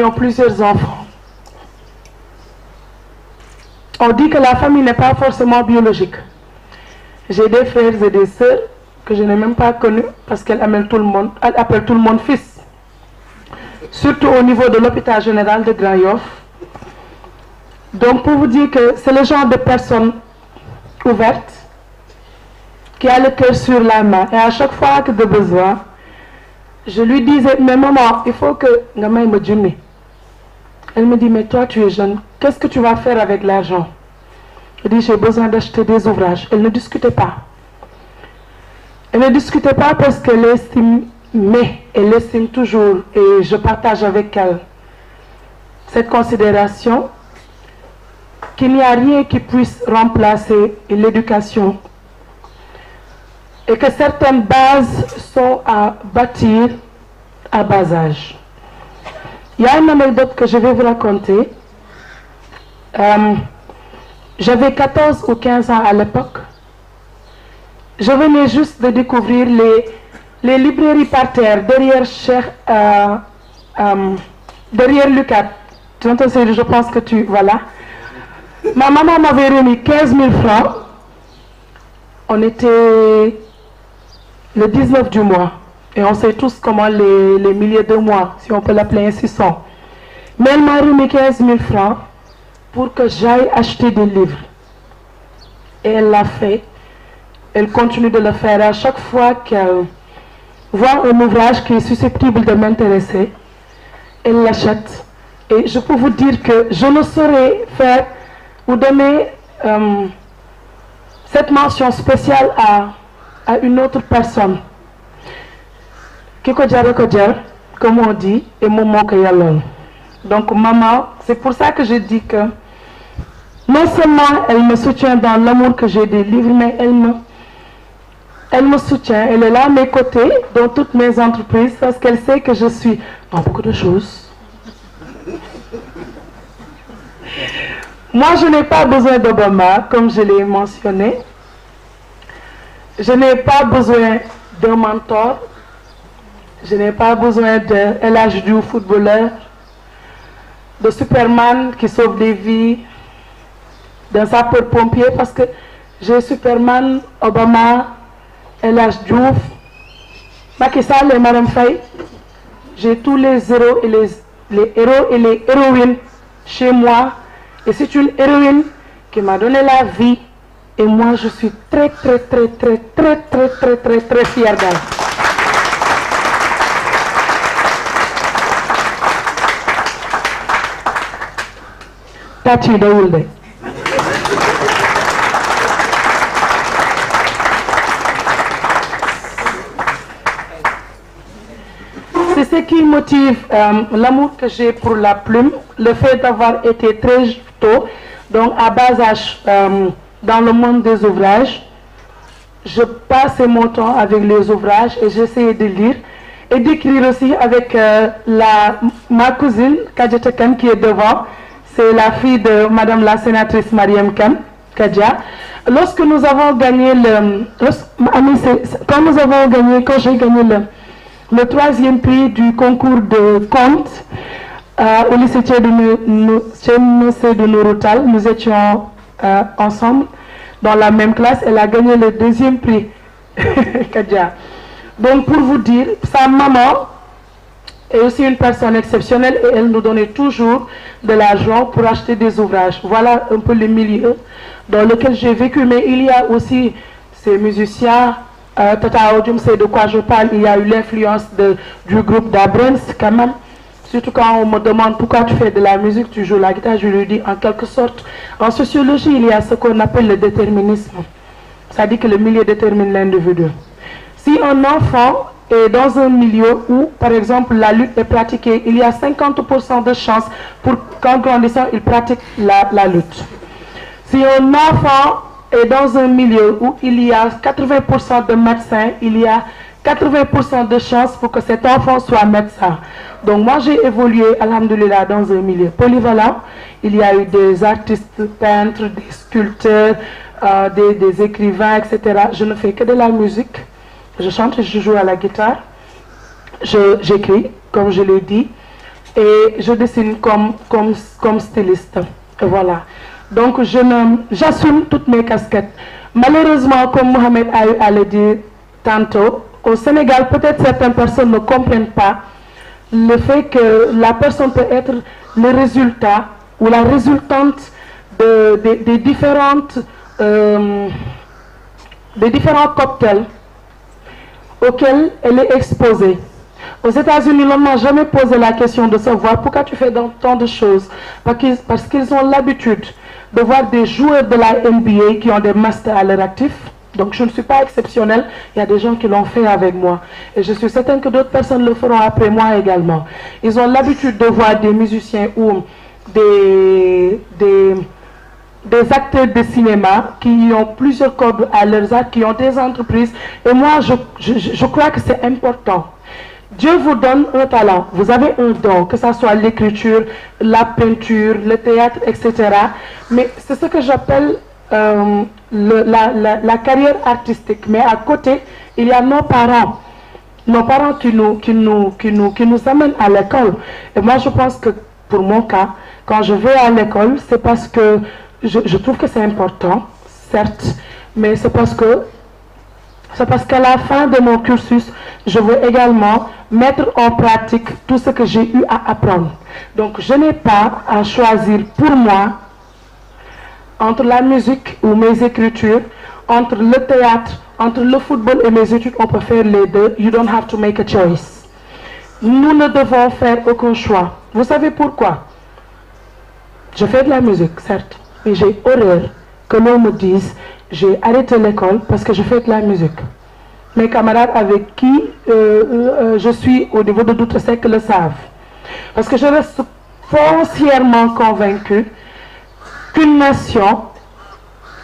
ont plusieurs enfants. On dit que la famille n'est pas forcément biologique. J'ai des frères et des sœurs que je n'ai même pas connus parce qu'elle appelle tout le monde fils. Surtout au niveau de l'hôpital général de Grand Yoff. Donc pour vous dire que c'est le genre de personne ouverte qui a le cœur sur la main. Et à chaque fois que de besoin, je lui disais, mais maman, il faut que Ngamaï me dîne. Elle me dit, mais toi tu es jeune, qu'est-ce que tu vas faire avec l'argent? Je dis, j'ai besoin d'acheter des ouvrages. Elle ne discutait pas. Elle ne discutait pas parce qu'elle estime, mais elle estime toujours, et je partage avec elle cette considération, qu'il n'y a rien qui puisse remplacer l'éducation et que certaines bases sont à bâtir à bas âge. Il y a une anecdote que je vais vous raconter. J'avais 14 ou 15 ans à l'époque. Je venais juste de découvrir les librairies par terre derrière derrière Lucas. Je pense que tu... Voilà. Ma maman m'avait remis 15 000 francs. On était le 19 du mois. Et on sait tous comment les milliers de mois, si on peut l'appeler ainsi, sont. Mais elle m'a remis 15 000 francs pour que j'aille acheter des livres. Et elle l'a fait. Elle continue de le faire. À chaque fois qu'elle voit un ouvrage qui est susceptible de m'intéresser, elle l'achète. Et je peux vous dire que je ne saurais faire ou donner cette mention spéciale à une autre personne. Comme on dit, et Momo Kayalon. Donc maman, c'est pour ça que je dis que non seulement elle me soutient dans l'amour que j'ai des livres, mais elle me soutient, elle est là à mes côtés dans toutes mes entreprises parce qu'elle sait que je suis dans beaucoup de choses. Moi, je n'ai pas besoin d'Obama, comme je l'ai mentionné. Je n'ai pas besoin d'un mentor. Je n'ai pas besoin de El Hadji Diouf, footballeur, de Superman qui sauve des vies, d'un sapeur-pompier, parce que j'ai Superman, Obama, El Hadji Diouf, Macky Sall et Marème Faye. J'ai tous les héros et les héros et les héroïnes chez moi. Et c'est une héroïne qui m'a donné la vie. Et moi, je suis très fière d'elle. Tati Daoulde. C'est ce qui motive l'amour que j'ai pour la plume, le fait d'avoir été très tôt, donc à bas âge, dans le monde des ouvrages. Je passe mon temps avec les ouvrages et j'essaie de lire et d'écrire aussi avec ma cousine Kadjata Kane qui est devant. C'est la fille de Madame la sénatrice Mariam Kane, Kadja. Lorsque nous avons gagné quand j'ai gagné le 3e prix du concours de contes au lycée de Nouroutal, nous étions ensemble dans la même classe. Elle a gagné le 2e prix, Kadja. Donc pour vous dire, sa maman est aussi une personne exceptionnelle et elle nous donnait toujours de l'argent pour acheter des ouvrages. Voilà un peu le milieu dans lequel j'ai vécu. Mais il y a aussi ces musiciens, Tata Odium sait de quoi je parle, il y a eu l'influence du groupe d'Abrams quand même. Surtout quand on me demande pourquoi tu fais de la musique, tu joues la guitare, je lui dis en quelque sorte, en sociologie, il y a ce qu'on appelle le déterminisme. Ça dit que le milieu détermine l'individu. Si un enfant est dans un milieu où, par exemple, la lutte est pratiquée, il y a 50% de chances pour qu'en grandissant, il pratique la lutte. Si un enfant est dans un milieu où il y a 80% de médecins, il y a 80% de chances pour que cet enfant soit médecin. Donc moi j'ai évolué, alhamdoulilah, dans un milieu polyvalent. Il y a eu des artistes peintres, des sculpteurs, des écrivains, etc. Je ne fais que de la musique. Je chante et je joue à la guitare. J'écris, comme je l'ai dit. Et je dessine comme styliste. Et voilà. Donc j'assume toutes mes casquettes. Malheureusement, comme Mohamed a eu à le dire tantôt, au Sénégal, peut-être certaines personnes ne comprennent pas le fait que la personne peut être le résultat ou la résultante des différents cocktails auxquels elle est exposée. Aux États-Unis, on n'a jamais posé la question de savoir pourquoi tu fais tant de choses. Parce qu'ils ont l'habitude de voir des joueurs de la NBA qui ont des masters à leur actif. Donc je ne suis pas exceptionnelle, il y a des gens qui l'ont fait avec moi. Et je suis certaine que d'autres personnes le feront après moi également. Ils ont l'habitude de voir des musiciens ou des acteurs de cinéma qui ont plusieurs cordes à leurs arcs, qui ont des entreprises. Et moi, je crois que c'est important. Dieu vous donne un talent, vous avez un don, que ce soit l'écriture, la peinture, le théâtre, etc. Mais c'est ce que j'appelle la carrière artistique. Mais à côté, il y a nos parents qui nous amènent à l'école. Et moi, je pense que pour mon cas, quand je vais à l'école, c'est parce que je trouve que c'est important, certes, mais c'est parce qu'à la fin de mon cursus, je veux également mettre en pratique tout ce que j'ai eu à apprendre. Donc, je n'ai pas à choisir pour moi entre la musique ou mes écritures, entre le théâtre, entre le football et mes études. On peut faire les deux. You don't have to make a choice. Nous ne devons faire aucun choix. Vous savez pourquoi? Je fais de la musique, certes, mais j'ai horreur que l'on me dise j'ai arrêté l'école parce que je fais de la musique. Mes camarades avec qui je suis au niveau de Doutre-Sec le savent. Parce que je reste foncièrement convaincue qu'une nation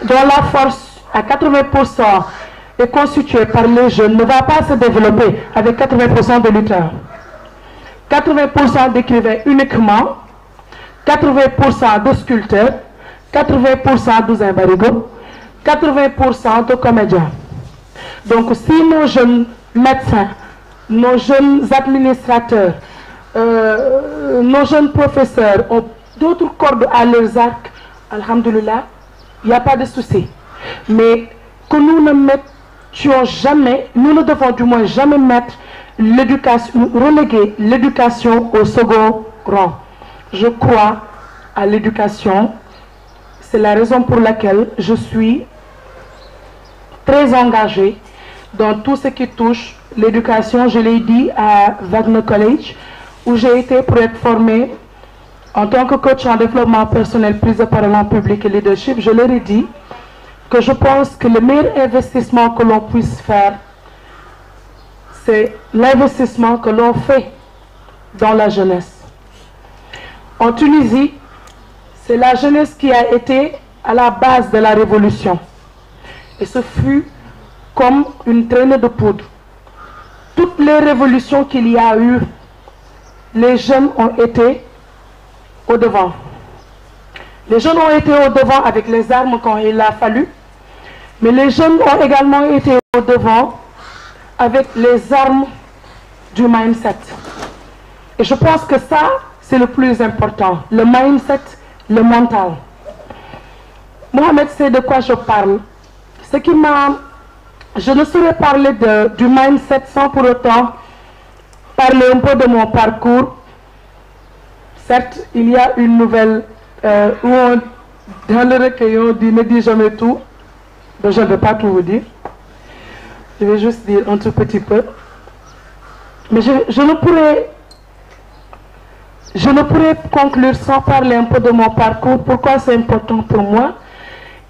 dont la force à 80% est constituée par les jeunes ne va pas se développer avec 80% de lutteurs. 80% d'écrivains uniquement, 80% de sculpteurs, 80% d'Ouzin Barigo, 80% de comédiens. Donc si nos jeunes médecins, nos jeunes administrateurs, nos jeunes professeurs ont d'autres cordes à leurs arcs, alhamdoulilah, il n'y a pas de souci. Mais que nous ne mettions jamais, nous ne devons du moins jamais mettre l'éducation, reléguer l'éducation au second rang. Je crois à l'éducation. C'est la raison pour laquelle je suis très engagée dans tout ce qui touche l'éducation. Je l'ai dit à Wagner College, où j'ai été pour être formée en tant que coach en développement personnel, prise de parole en public et leadership. Je leur ai dit que je pense que le meilleur investissement que l'on puisse faire, c'est l'investissement que l'on fait dans la jeunesse. En Tunisie, c'est la jeunesse qui a été à la base de la révolution. Et ce fut comme une traînée de poudre. Toutes les révolutions qu'il y a eu, les jeunes ont été au devant. Les jeunes ont été au devant avec les armes quand il a fallu, mais les jeunes ont également été au devant avec les armes du mindset. Et je pense que ça, c'est le plus important, le mindset, le mental. Mohamed sait de quoi je parle. Ce qui m'a... Je ne saurais parler du mindset sans pour autant parler un peu de mon parcours. Certes, il y a une nouvelle où dans le recueil on dit ne dis jamais tout. Donc je ne vais pas tout vous dire. Je vais juste dire un tout petit peu. Mais je ne pourrais conclure sans parler un peu de mon parcours. Pourquoi c'est important pour moi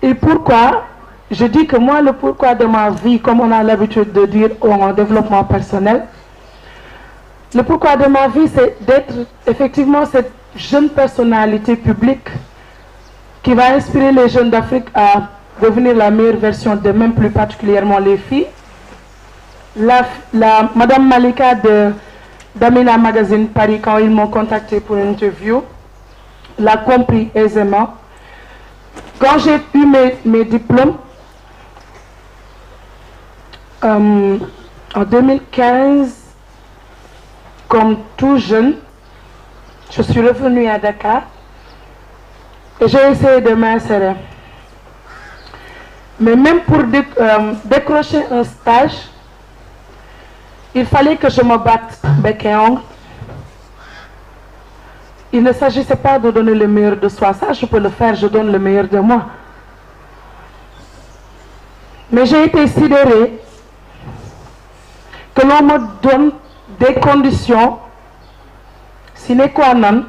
et pourquoi je dis que moi, le pourquoi de ma vie, comme on a l'habitude de dire en développement personnel, le pourquoi de ma vie, c'est d'être effectivement cette jeune personnalité publique qui va inspirer les jeunes d'Afrique à devenir la meilleure version d'eux-mêmes, plus particulièrement les filles. Madame Malika d'Amina Magazine Paris, quand ils m'ont contacté pour une interview, l'a compris aisément. Quand j'ai eu mes diplômes, en 2015, comme tout jeune, je suis revenue à Dakar Et j'ai essayé de m'insérer. Mais même pour décrocher un stage, il fallait que je me batte bec et ongle. Il ne s'agissait pas de donner le meilleur de soi. Ça, je peux le faire, je donne le meilleur de moi. Mais j'ai été sidérée que l'on me donne des conditions sine qua non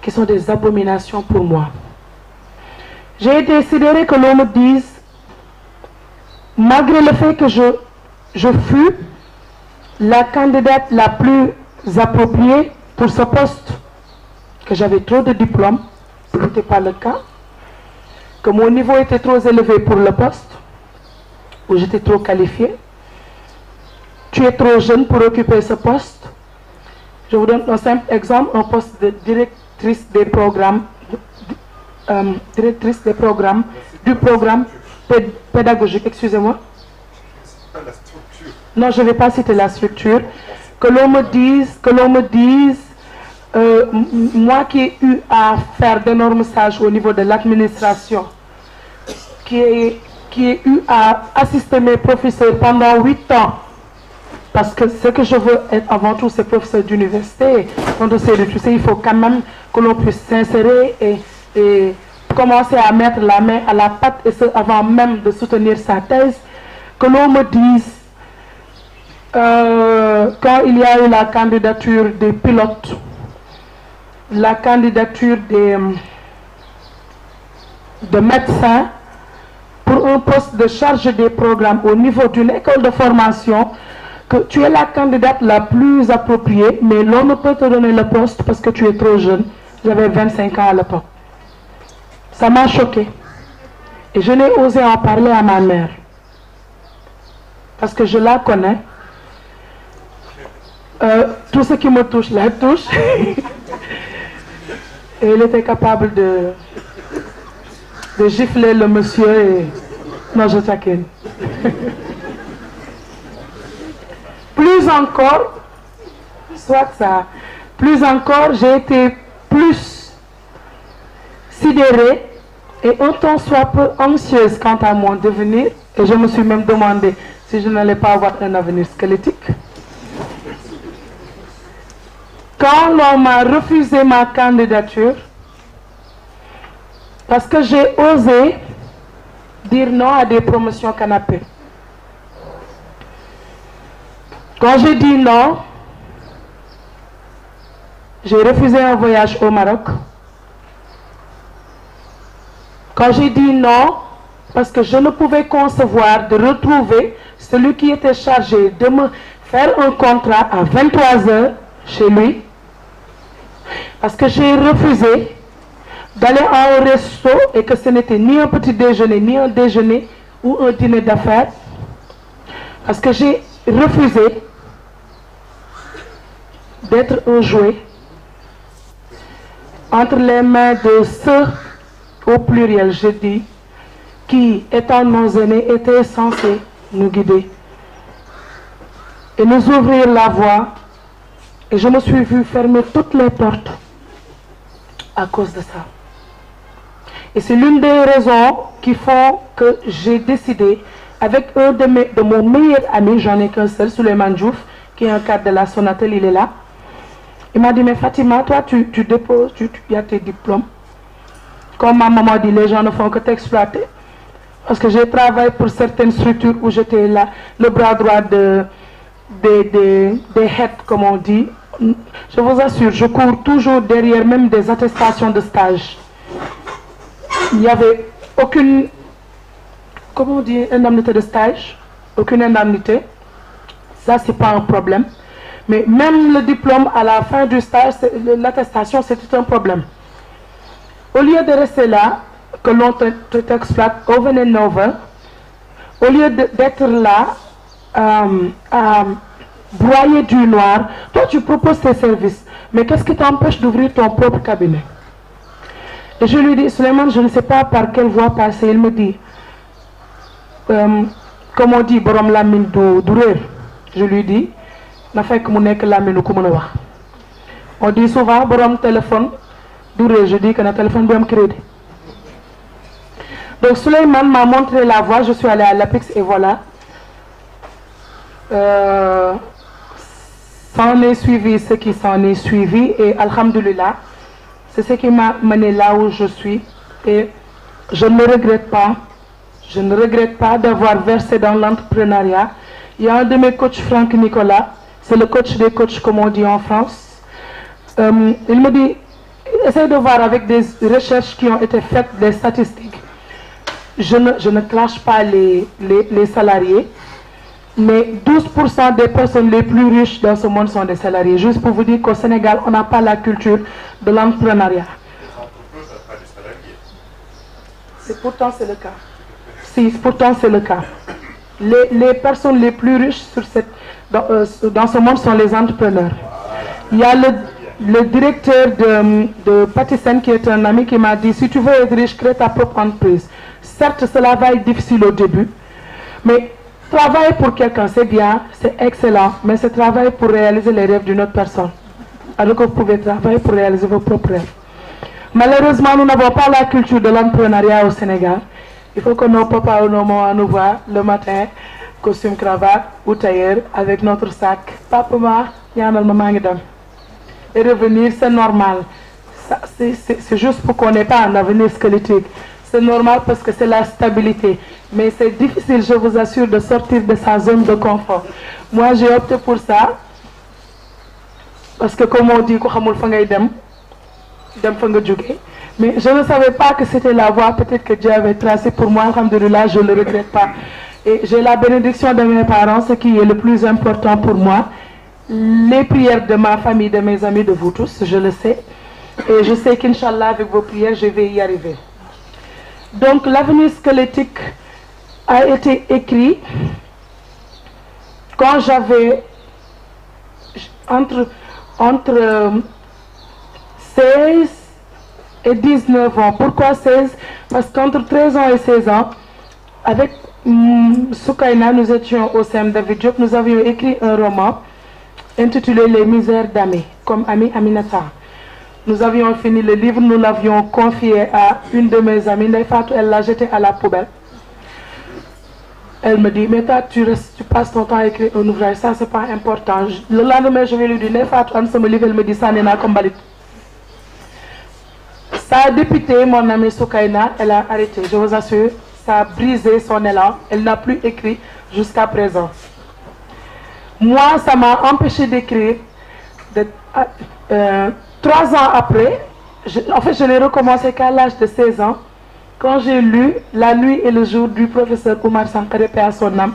qui sont des abominations pour moi. J'ai été sidérée que l'on me dise, malgré le fait que je fus la candidate la plus appropriée pour ce poste, que j'avais trop de diplômes, ce n'était pas le cas, que mon niveau était trop élevé pour le poste, où j'étais trop qualifiée. Tu es trop jeune pour occuper ce poste. Je vous donne un simple exemple, un poste de directrice des programmes, du programme pédagogique, excusez-moi. Non, je ne vais pas citer la structure. Que l'on me dise, moi qui ai eu à faire d'énormes stages au niveau de l'administration, qui ai eu à assister mes professeurs pendant 8 ans, parce que ce que je veux être avant tout, c'est professeur d'université. Quand on sait de tout ça, il faut quand même que l'on puisse s'insérer et commencer à mettre la main à la pâte, et ce, avant même de soutenir sa thèse. Que l'on me dise, quand il y a eu la candidature des pilotes, la candidature des médecins, pour un poste de charge des programmes au niveau d'une école de formation, que tu es la candidate la plus appropriée, mais l'on ne peut te donner le poste parce que tu es trop jeune. J'avais 25 ans à l'époque. Ça m'a choqué. Et je n'ai osé en parler à ma mère. Parce que je la connais. Tout ce qui me touche, la touche. Et elle était capable de gifler le monsieur et... Non, je taquine. Plus encore, soit ça, plus encore, j'ai été plus sidérée et un temps soit peu anxieuse quant à mon devenir. Et je me suis même demandé si je n'allais pas avoir un avenir squelettique. Quand l'on m'a refusé ma candidature, parce que j'ai osé dire non à des promotions canapé. Quand j'ai dit non, j'ai refusé un voyage au Maroc. Quand j'ai dit non, parce que je ne pouvais concevoir de retrouver celui qui était chargé de me faire un contrat à 23 h chez lui, parce que j'ai refusé d'aller à un resto et que ce n'était ni un petit déjeuner, ni un déjeuner ou un dîner d'affaires, parce que j'ai refusé d'être un jouet entre les mains de ceux, au pluriel je dis, qui, étant nos aînés, étaient censés nous guider et nous ouvrir la voie. Et je me suis vue fermer toutes les portes à cause de ça. Et c'est l'une des raisons qui font que j'ai décidé, avec un de mon meilleur ami, j'en ai qu'un seul, Souleymane Diouf, qui est un cadre de la Sonatel, il est là. Il m'a dit, mais Fatima, toi, tu déposes, tu as tes diplômes. Comme ma maman dit, les gens ne font que t'exploiter. Parce que j'ai travaillé pour certaines structures où j'étais là, le bras droit des heads, comme on dit. Je vous assure, je cours toujours derrière même des attestations de stage. Il n'y avait aucune, comment on dit, indemnité de stage, aucune indemnité. Ça, c'est pas un problème. Mais même le diplôme à la fin du stage, l'attestation, c'était un problème. Au lieu de rester là, que l'on t'exploite over and over, au lieu d'être là à broyer du noir, toi tu proposes tes services. Mais qu'est-ce qui t'empêche d'ouvrir ton propre cabinet? Et je lui dis, Souleymane, je ne sais pas par quelle voie passer. Il me dit, comme on dit, borom lamine dourer. Je lui dis, n'a fait que mon nek lamine ou comme on dit souvent, borom téléphone, je dis que notre téléphone est crédit. Donc Souleymane m'a montré la voie, je suis allée à l'APEX et voilà. S'en est suivi ce qui s'en est suivi et alhamdoulilah, c'est ce qui m'a mené là où je suis et je ne regrette pas. Je ne regrette pas d'avoir versé dans l'entrepreneuriat. Il y a un de mes coachs, Franck Nicolas, c'est le coach des coachs comme on dit en France. Il me dit, essaye de voir avec des recherches qui ont été faites, des statistiques. Je ne clash pas les salariés, mais 12% des personnes les plus riches dans ce monde sont des salariés. Juste pour vous dire qu'au Sénégal, on n'a pas la culture de l'entrepreneuriat. Pourtant, c'est le cas. Si, pourtant, c'est le cas. Les personnes les plus riches dans ce monde sont les entrepreneurs. Il y a le directeur de Patisen qui est un ami qui m'a dit, si tu veux être riche, crée ta propre entreprise. Certes, cela va être difficile au début, mais travailler pour quelqu'un, c'est bien, c'est excellent, mais c'est travailler pour réaliser les rêves d'une autre personne. Alors que vous pouvez travailler pour réaliser vos propres rêves. Malheureusement, nous n'avons pas la culture de l'entrepreneuriat au Sénégal. Il faut que nos papas ou nos mamans nous voient le matin, costume, cravate ou tailleur, avec notre sac. Papa, maman, et revenir, c'est normal. C'est juste pour qu'on n'ait pas un avenir squelettique. C'est normal parce que c'est la stabilité. Mais c'est difficile, je vous assure, de sortir de sa zone de confort. Moi, j'ai opté pour ça. Parce que comme on dit, mais je ne savais pas que c'était la voie peut-être que Dieu avait tracée pour moi. Alhamdoulilah, je ne le regrette pas. Et j'ai la bénédiction de mes parents, ce qui est le plus important pour moi. Les prières de ma famille, de mes amis, de vous tous, je le sais. Et je sais qu'Inch'Allah, avec vos prières, je vais y arriver. Donc, l'avenir squelettique a été écrit quand j'avais entre 16 et 19 ans. Pourquoi 16? Parce qu'entre 13 ans et 16 ans, avec Soukaina, nous étions au CEM David Diop, nous avions écrit un roman intitulé Les misères d'Ami, comme Ami Aminata. Nous avions fini le livre, nous l'avions confié à une de mes amies, elle l'a jeté à la poubelle. Elle me dit, mais toi, tu passes ton temps à écrire un ouvrage, ça c'est pas important. Le lendemain, je vais lui dire, elle me dit, ça n'est pas comme balit. Ça a député, mon amie Soukaina, elle a arrêté, je vous assure, ça a brisé son élan, elle n'a plus écrit jusqu'à présent. Moi, ça m'a empêché d'écrire. 3 ans après, en fait, je l'ai recommencé qu'à l'âge de 16 ans, quand j'ai lu La nuit et le jour du professeur Oumar Sankare, paix à son âme.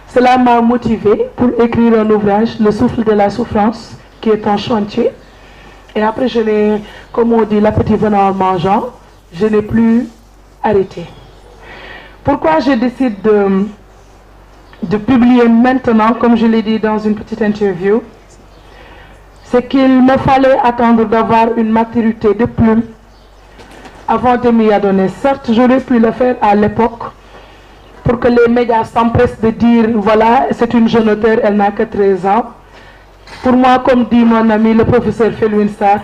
Cela m'a motivé pour écrire un ouvrage, Le souffle de la souffrance, qui est en chantier. Et après, je l'ai, comme on dit, l'appétit venant en mangeant, je n'ai plus arrêté. Pourquoi je décide de publier maintenant, comme je l'ai dit dans une petite interview, c'est qu'il me fallait attendre d'avoir une maturité de plume avant de m'y adonner. Certes, j'aurais pu le faire à l'époque pour que les médias s'empressent de dire, voilà, c'est une jeune auteure, elle n'a que 13 ans. Pour moi, comme dit mon ami le professeur Felwin Sarr,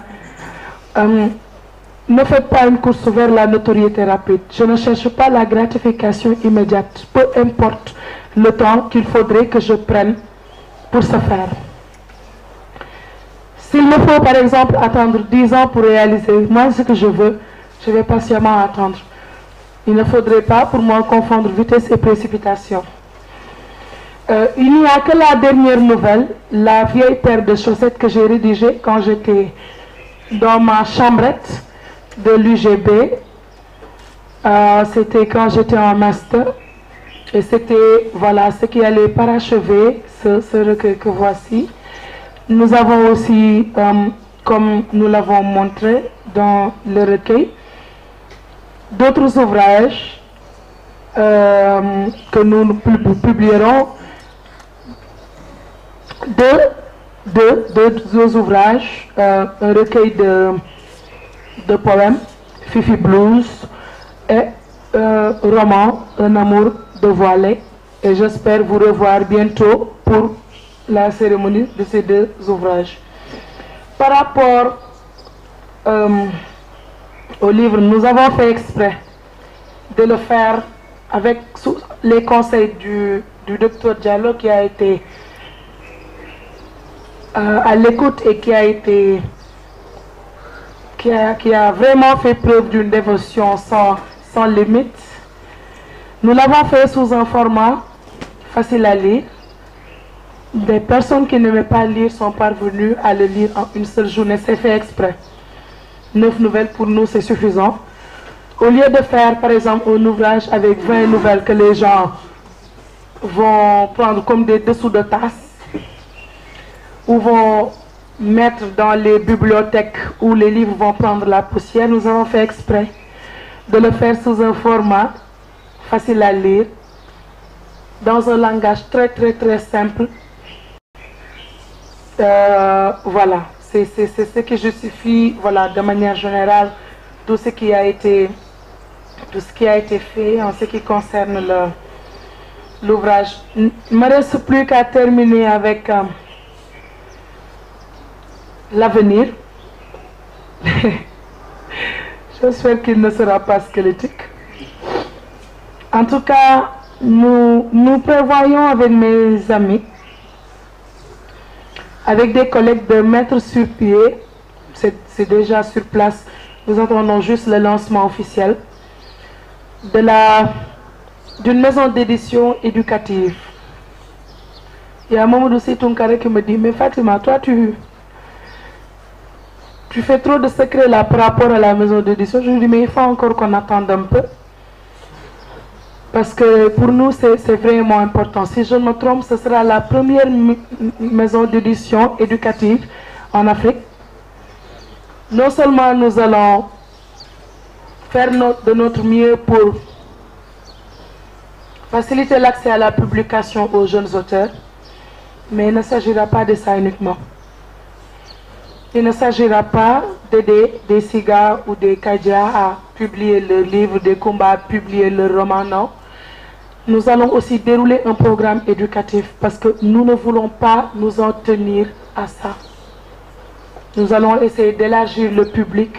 ne faites pas une course vers la notoriété rapide. Je ne cherche pas la gratification immédiate, peu importe le temps qu'il faudrait que je prenne pour ce faire. S'il me faut par exemple attendre 10 ans pour réaliser moi ce que je veux, je vais patiemment attendre. Il ne faudrait pas pour moi confondre vitesse et précipitation. Il n'y a que la dernière nouvelle, la vieille paire de chaussettes que j'ai rédigée quand j'étais dans ma chambrette de l'UGB. C'était quand j'étais en master. Et c'était voilà, ce qui allait parachever ce recueil que voici. Nous avons aussi, comme nous l'avons montré dans le recueil, d'autres ouvrages que nous publierons. Deux ouvrages, un recueil de poèmes, Fifi Blues, et un roman, Un amour dévoilé. Et j'espère vous revoir bientôt pour la cérémonie de ces deux ouvrages. Par rapport au livre, nous avons fait exprès de le faire avec les conseils du docteur Diallo qui a été à l'écoute et qui a vraiment fait preuve d'une dévotion sans limite. Nous l'avons fait sous un format facile à lire. Des personnes qui n'aimaient pas lire sont parvenues à le lire en une seule journée. C'est fait exprès. 9 nouvelles pour nous, c'est suffisant. Au lieu de faire, par exemple, un ouvrage avec 20 nouvelles que les gens vont prendre comme des dessous de tasse ou vont mettre dans les bibliothèques où les livres vont prendre la poussière, nous avons fait exprès de le faire sous un format facile à lire, dans un langage très simple. Voilà, c'est ce qui justifie, voilà, de manière générale, tout ce qui a été fait en ce qui concerne l'ouvrage. Il ne me reste plus qu'à terminer avec l'avenir. J'espère qu'il ne sera pas squelettique. En tout cas, nous prévoyons avec mes amis, avec des collègues, de mettre sur pied, c'est déjà sur place, nous attendons juste le lancement officiel, d'une maison d'édition éducative. Il y a un moment où c'est Tounkara qui me dit, mais Fatima, toi tu fais trop de secrets là par rapport à la maison d'édition. Je lui dis, mais il faut encore qu'on attende un peu. Parce que pour nous, c'est vraiment important. Si je ne me trompe, ce sera la première maison d'édition éducative en Afrique. Non seulement nous allons faire de notre mieux pour faciliter l'accès à la publication aux jeunes auteurs, mais il ne s'agira pas de ça uniquement. Il ne s'agira pas d'aider des Siga ou des Kadja à publier leurs livres, des combats à publier leurs romans, non. Nous allons aussi dérouler un programme éducatif parce que nous ne voulons pas nous en tenir à ça. Nous allons essayer d'élargir le public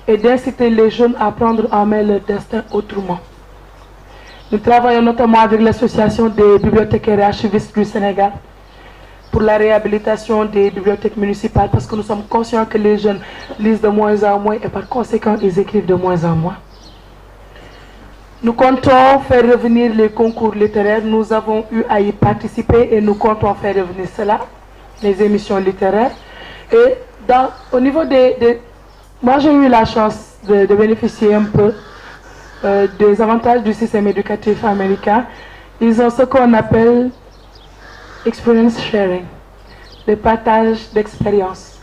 et d'inciter les jeunes à prendre en main leur destin autrement. Nous travaillons notamment avec l'association des bibliothécaires et archivistes du Sénégal pour la réhabilitation des bibliothèques municipales parce que nous sommes conscients que les jeunes lisent de moins en moins et par conséquent ils écrivent de moins en moins. Nous comptons faire revenir les concours littéraires. Nous avons eu à y participer et nous comptons faire revenir cela, les émissions littéraires. Et au niveau moi j'ai eu la chance de bénéficier un peu des avantages du système éducatif américain. Ils ont ce qu'on appelle experience sharing, le partage d'expérience.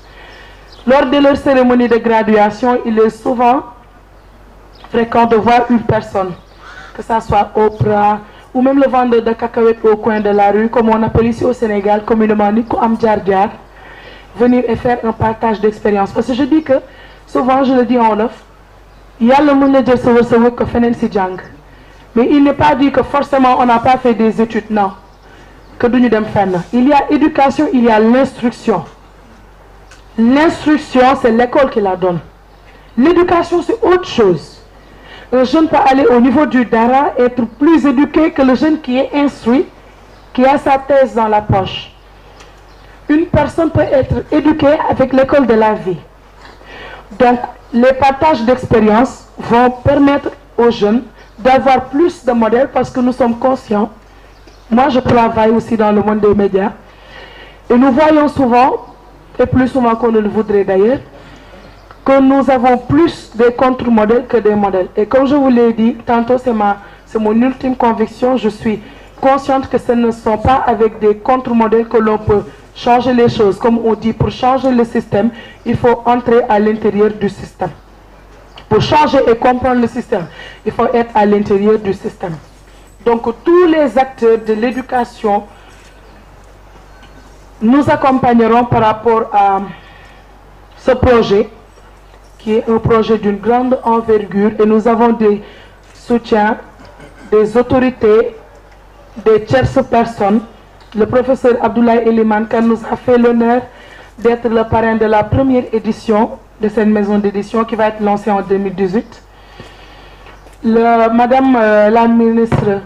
Lors de leur cérémonie de graduation, il est souvent fréquent de voir une personne, que ce soit Oprah ou même le vendeur de cacahuètes au coin de la rue, comme on appelle ici au Sénégal communément Nico Amdjar, venir et faire un partage d'expérience. Parce que je dis que, souvent je le dis en Wolof, il y a le monde de se que Fenen Sidjang. Mais il n'est pas dit que forcément on n'a pas fait des études, non. Que nous dem fenn. Il y a éducation, il y a l'instruction. L'instruction, c'est l'école qui la donne. L'éducation, c'est autre chose. Un jeune peut aller au niveau du Dara, être plus éduqué que le jeune qui est instruit, qui a sa thèse dans la poche. Une personne peut être éduquée avec l'école de la vie. Donc, les partages d'expérience vont permettre aux jeunes d'avoir plus de modèles parce que nous sommes conscients. Moi, je travaille aussi dans le monde des médias. Et nous voyons souvent, et plus souvent qu'on ne le voudrait d'ailleurs, que nous avons plus de contre-modèles que des modèles. Et comme je vous l'ai dit, tantôt c'est mon ultime conviction, je suis consciente que ce ne sont pas avec des contre-modèles que l'on peut changer les choses. Comme on dit, pour changer le système, il faut entrer à l'intérieur du système. Pour changer et comprendre le système, il faut être à l'intérieur du système. Donc tous les acteurs de l'éducation nous accompagneront par rapport à ce projet qui est un projet d'une grande envergure et nous avons des soutiens des autorités, des tierces personnes. Le professeur Abdoulaye Eliman Kane nous a fait l'honneur d'être le parrain de la première édition de cette maison d'édition qui va être lancée en 2018. Madame la ministre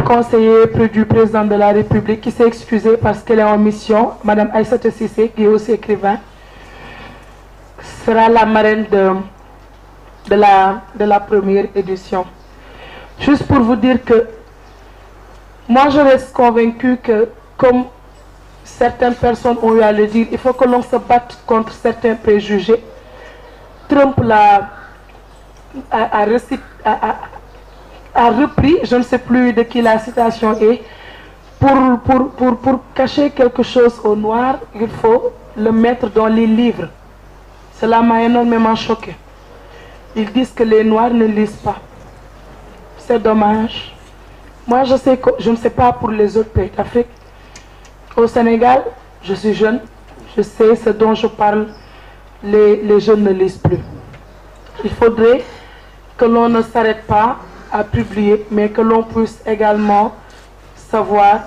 conseiller du président de la République qui s'est excusée parce qu'elle est en mission, Madame Aïssata Cissé, qui est aussi écrivain, sera la marraine de la première édition. Juste pour vous dire que moi je reste convaincue que, comme certaines personnes ont eu à le dire, il faut que l'on se batte contre certains préjugés. Trump a repris, je ne sais plus de qui la citation est, pour cacher quelque chose au noir, il faut le mettre dans les livres. Cela m'a énormément choqué. Ils disent que les Noirs ne lisent pas. C'est dommage. Moi, je ne sais pas pour les autres pays d'Afrique. Au Sénégal, je suis jeune, je sais ce dont je parle. Les jeunes ne lisent plus. Il faudrait que l'on ne s'arrête pas à publier, mais que l'on puisse également savoir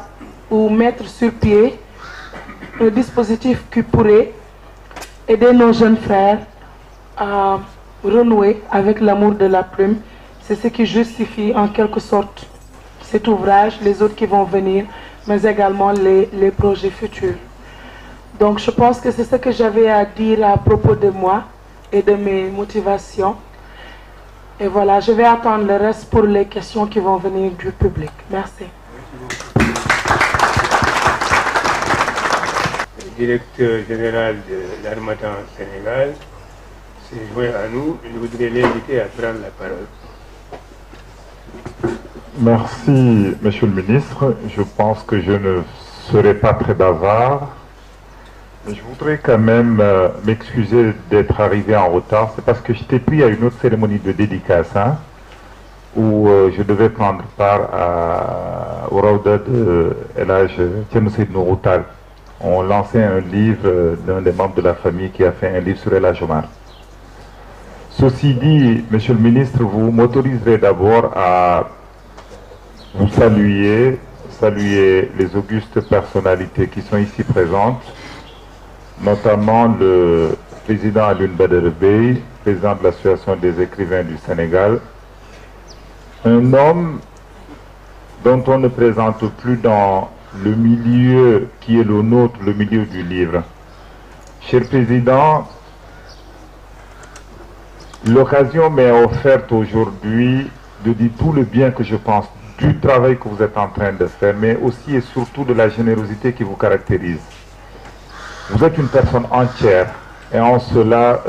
ou mettre sur pied un dispositif qui pourrait aider nos jeunes frères à renouer avec l'amour de la plume. C'est ce qui justifie en quelque sorte cet ouvrage, les autres qui vont venir, mais également les projets futurs. Donc je pense que c'est ce que j'avais à dire à propos de moi et de mes motivations. Et voilà, je vais attendre le reste pour les questions qui vont venir du public. Merci. Le directeur général de l'Harmattan Sénégal s'est joint à nous. Je voudrais l'inviter à prendre la parole. Merci, Monsieur le Ministre. Je pense que je ne serai pas très bavard. Je voudrais quand même m'excuser d'être arrivé en retard. C'est parce que j'étais pris à une autre cérémonie de dédicace où je devais prendre part au Raouda de El Hadj Thierno Seydou Nourou Tall. On lançait un livre d'un des membres de la famille qui a fait un livre sur El Hadj Omar. Ceci dit, Monsieur le Ministre, vous m'autoriserez d'abord à vous saluer les augustes personnalités qui sont ici présentes, notamment le président Alioune Badara Bèye, président de l'Association des écrivains du Sénégal, un homme dont on ne présente plus dans le milieu qui est le nôtre, le milieu du livre. Cher Président, l'occasion m'est offerte aujourd'hui de dire tout le bien que je pense du travail que vous êtes en train de faire, mais aussi et surtout de la générosité qui vous caractérise. Vous êtes une personne entière et en cela,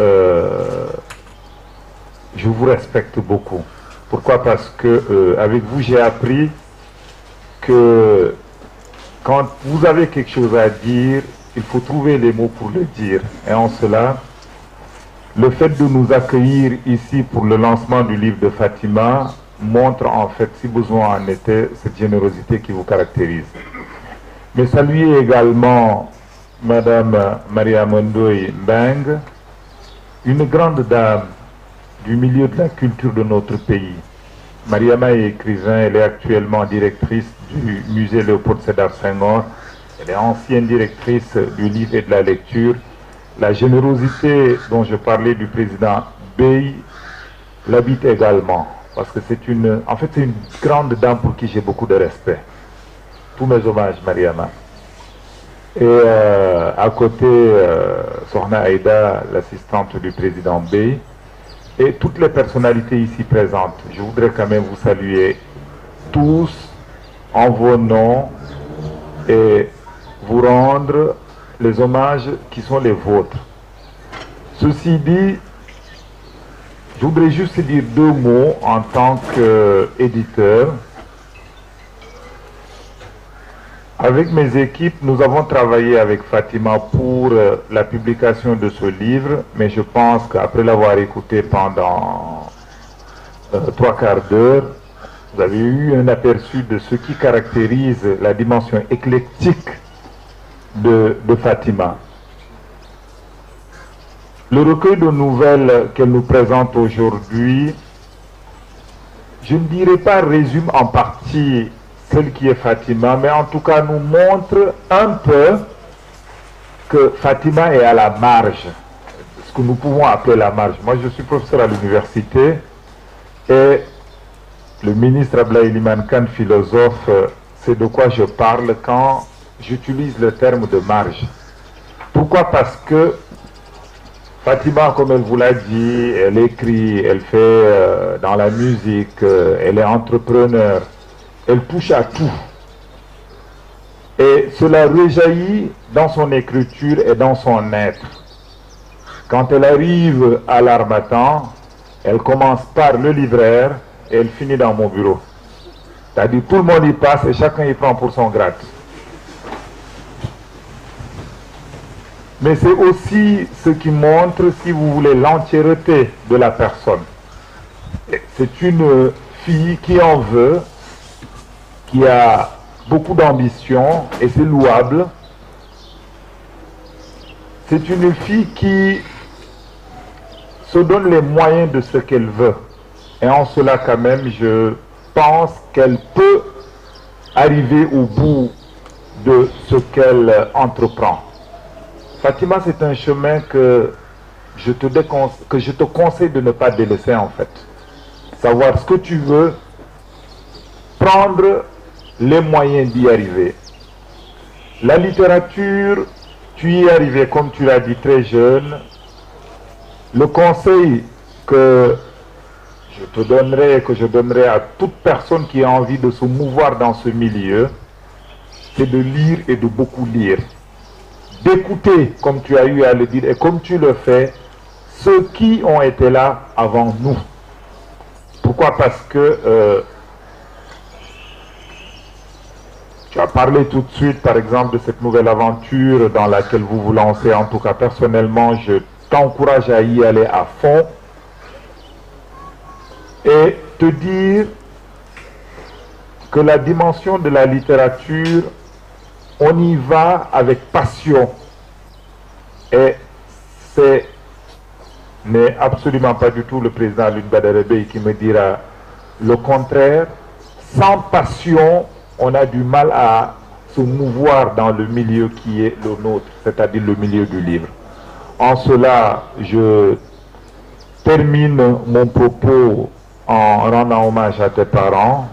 je vous respecte beaucoup. Pourquoi? Parce que avec vous, j'ai appris que quand vous avez quelque chose à dire, il faut trouver les mots pour le dire. Et en cela, le fait de nous accueillir ici pour le lancement du livre de Fatima montre en fait, si besoin en était, cette générosité qui vous caractérise. Mais saluer également Madame Maria Mondoy Mbeng, une grande dame du milieu de la culture de notre pays. Mariama est écrivain, elle est actuellement directrice du musée Léopold Sédar Senghor, elle est ancienne directrice du livre et de la lecture. La générosité dont je parlais du président Bèye l'habite également, parce que c'est une grande dame pour qui j'ai beaucoup de respect. Tous mes hommages, Mariama. Et à côté, Sohna Aïda, l'assistante du président Bèye, et toutes les personnalités ici présentes. Je voudrais quand même vous saluer tous en vos noms et vous rendre les hommages qui sont les vôtres. Ceci dit, je voudrais juste dire deux mots en tant qu'éditeur. Avec mes équipes, nous avons travaillé avec Fatima pour la publication de ce livre, mais je pense qu'après l'avoir écouté pendant 3/4 d'heure, vous avez eu un aperçu de ce qui caractérise la dimension éclectique de Fatima. Le recueil de nouvelles qu'elle nous présente aujourd'hui, je ne dirais pas résume en partie celle qui est Fatima, mais en tout cas nous montre un peu que Fatima est à la marge. ce que nous pouvons appeler la marge. Moi, je suis professeur à l'université et le ministre Abdoulaye Elimane Kane, philosophe, c'est de quoi je parle quand j'utilise le terme de marge. Pourquoi? Parce que Fatima, comme elle vous l'a dit, elle écrit, elle fait dans la musique, elle est entrepreneur, elle touche à tout. Et cela rejaillit dans son écriture et dans son être. Quand elle arrive à l'Harmattan, elle commence par le libraire et elle finit dans mon bureau. C'est-à-dire tout le monde y passe et chacun y prend pour son grade. Mais c'est aussi ce qui montre, si vous voulez, l'entièreté de la personne. C'est une fille qui en veut, qui a beaucoup d'ambition, et c'est louable. C'est une fille qui se donne les moyens de ce qu'elle veut. Et en cela, quand même, je pense qu'elle peut arriver au bout de ce qu'elle entreprend. Fatima, c'est un chemin que je te conseille de ne pas délaisser, en fait. Savoir ce que tu veux, prendre les moyens d'y arriver. La littérature, tu y es arrivé, comme tu l'as dit, très jeune. Le conseil que je te donnerai, que je donnerai à toute personne qui a envie de se mouvoir dans ce milieu, c'est de lire et de beaucoup lire. D'écouter, comme tu as eu à le dire, et comme tu le fais, ceux qui ont été là avant nous. Pourquoi? Parce que tu as parlé tout de suite, par exemple, de cette nouvelle aventure dans laquelle vous vous lancez. En tout cas, personnellement, je t'encourage à y aller à fond et te dire que la dimension de la littérature, on y va avec passion. Et ce n'est absolument pas du tout le président Alioune Badara Bèye qui me dira le contraire. Sans passion, on a du mal à se mouvoir dans le milieu qui est le nôtre, c'est-à-dire le milieu du livre. En cela, je termine mon propos en rendant hommage à tes parents,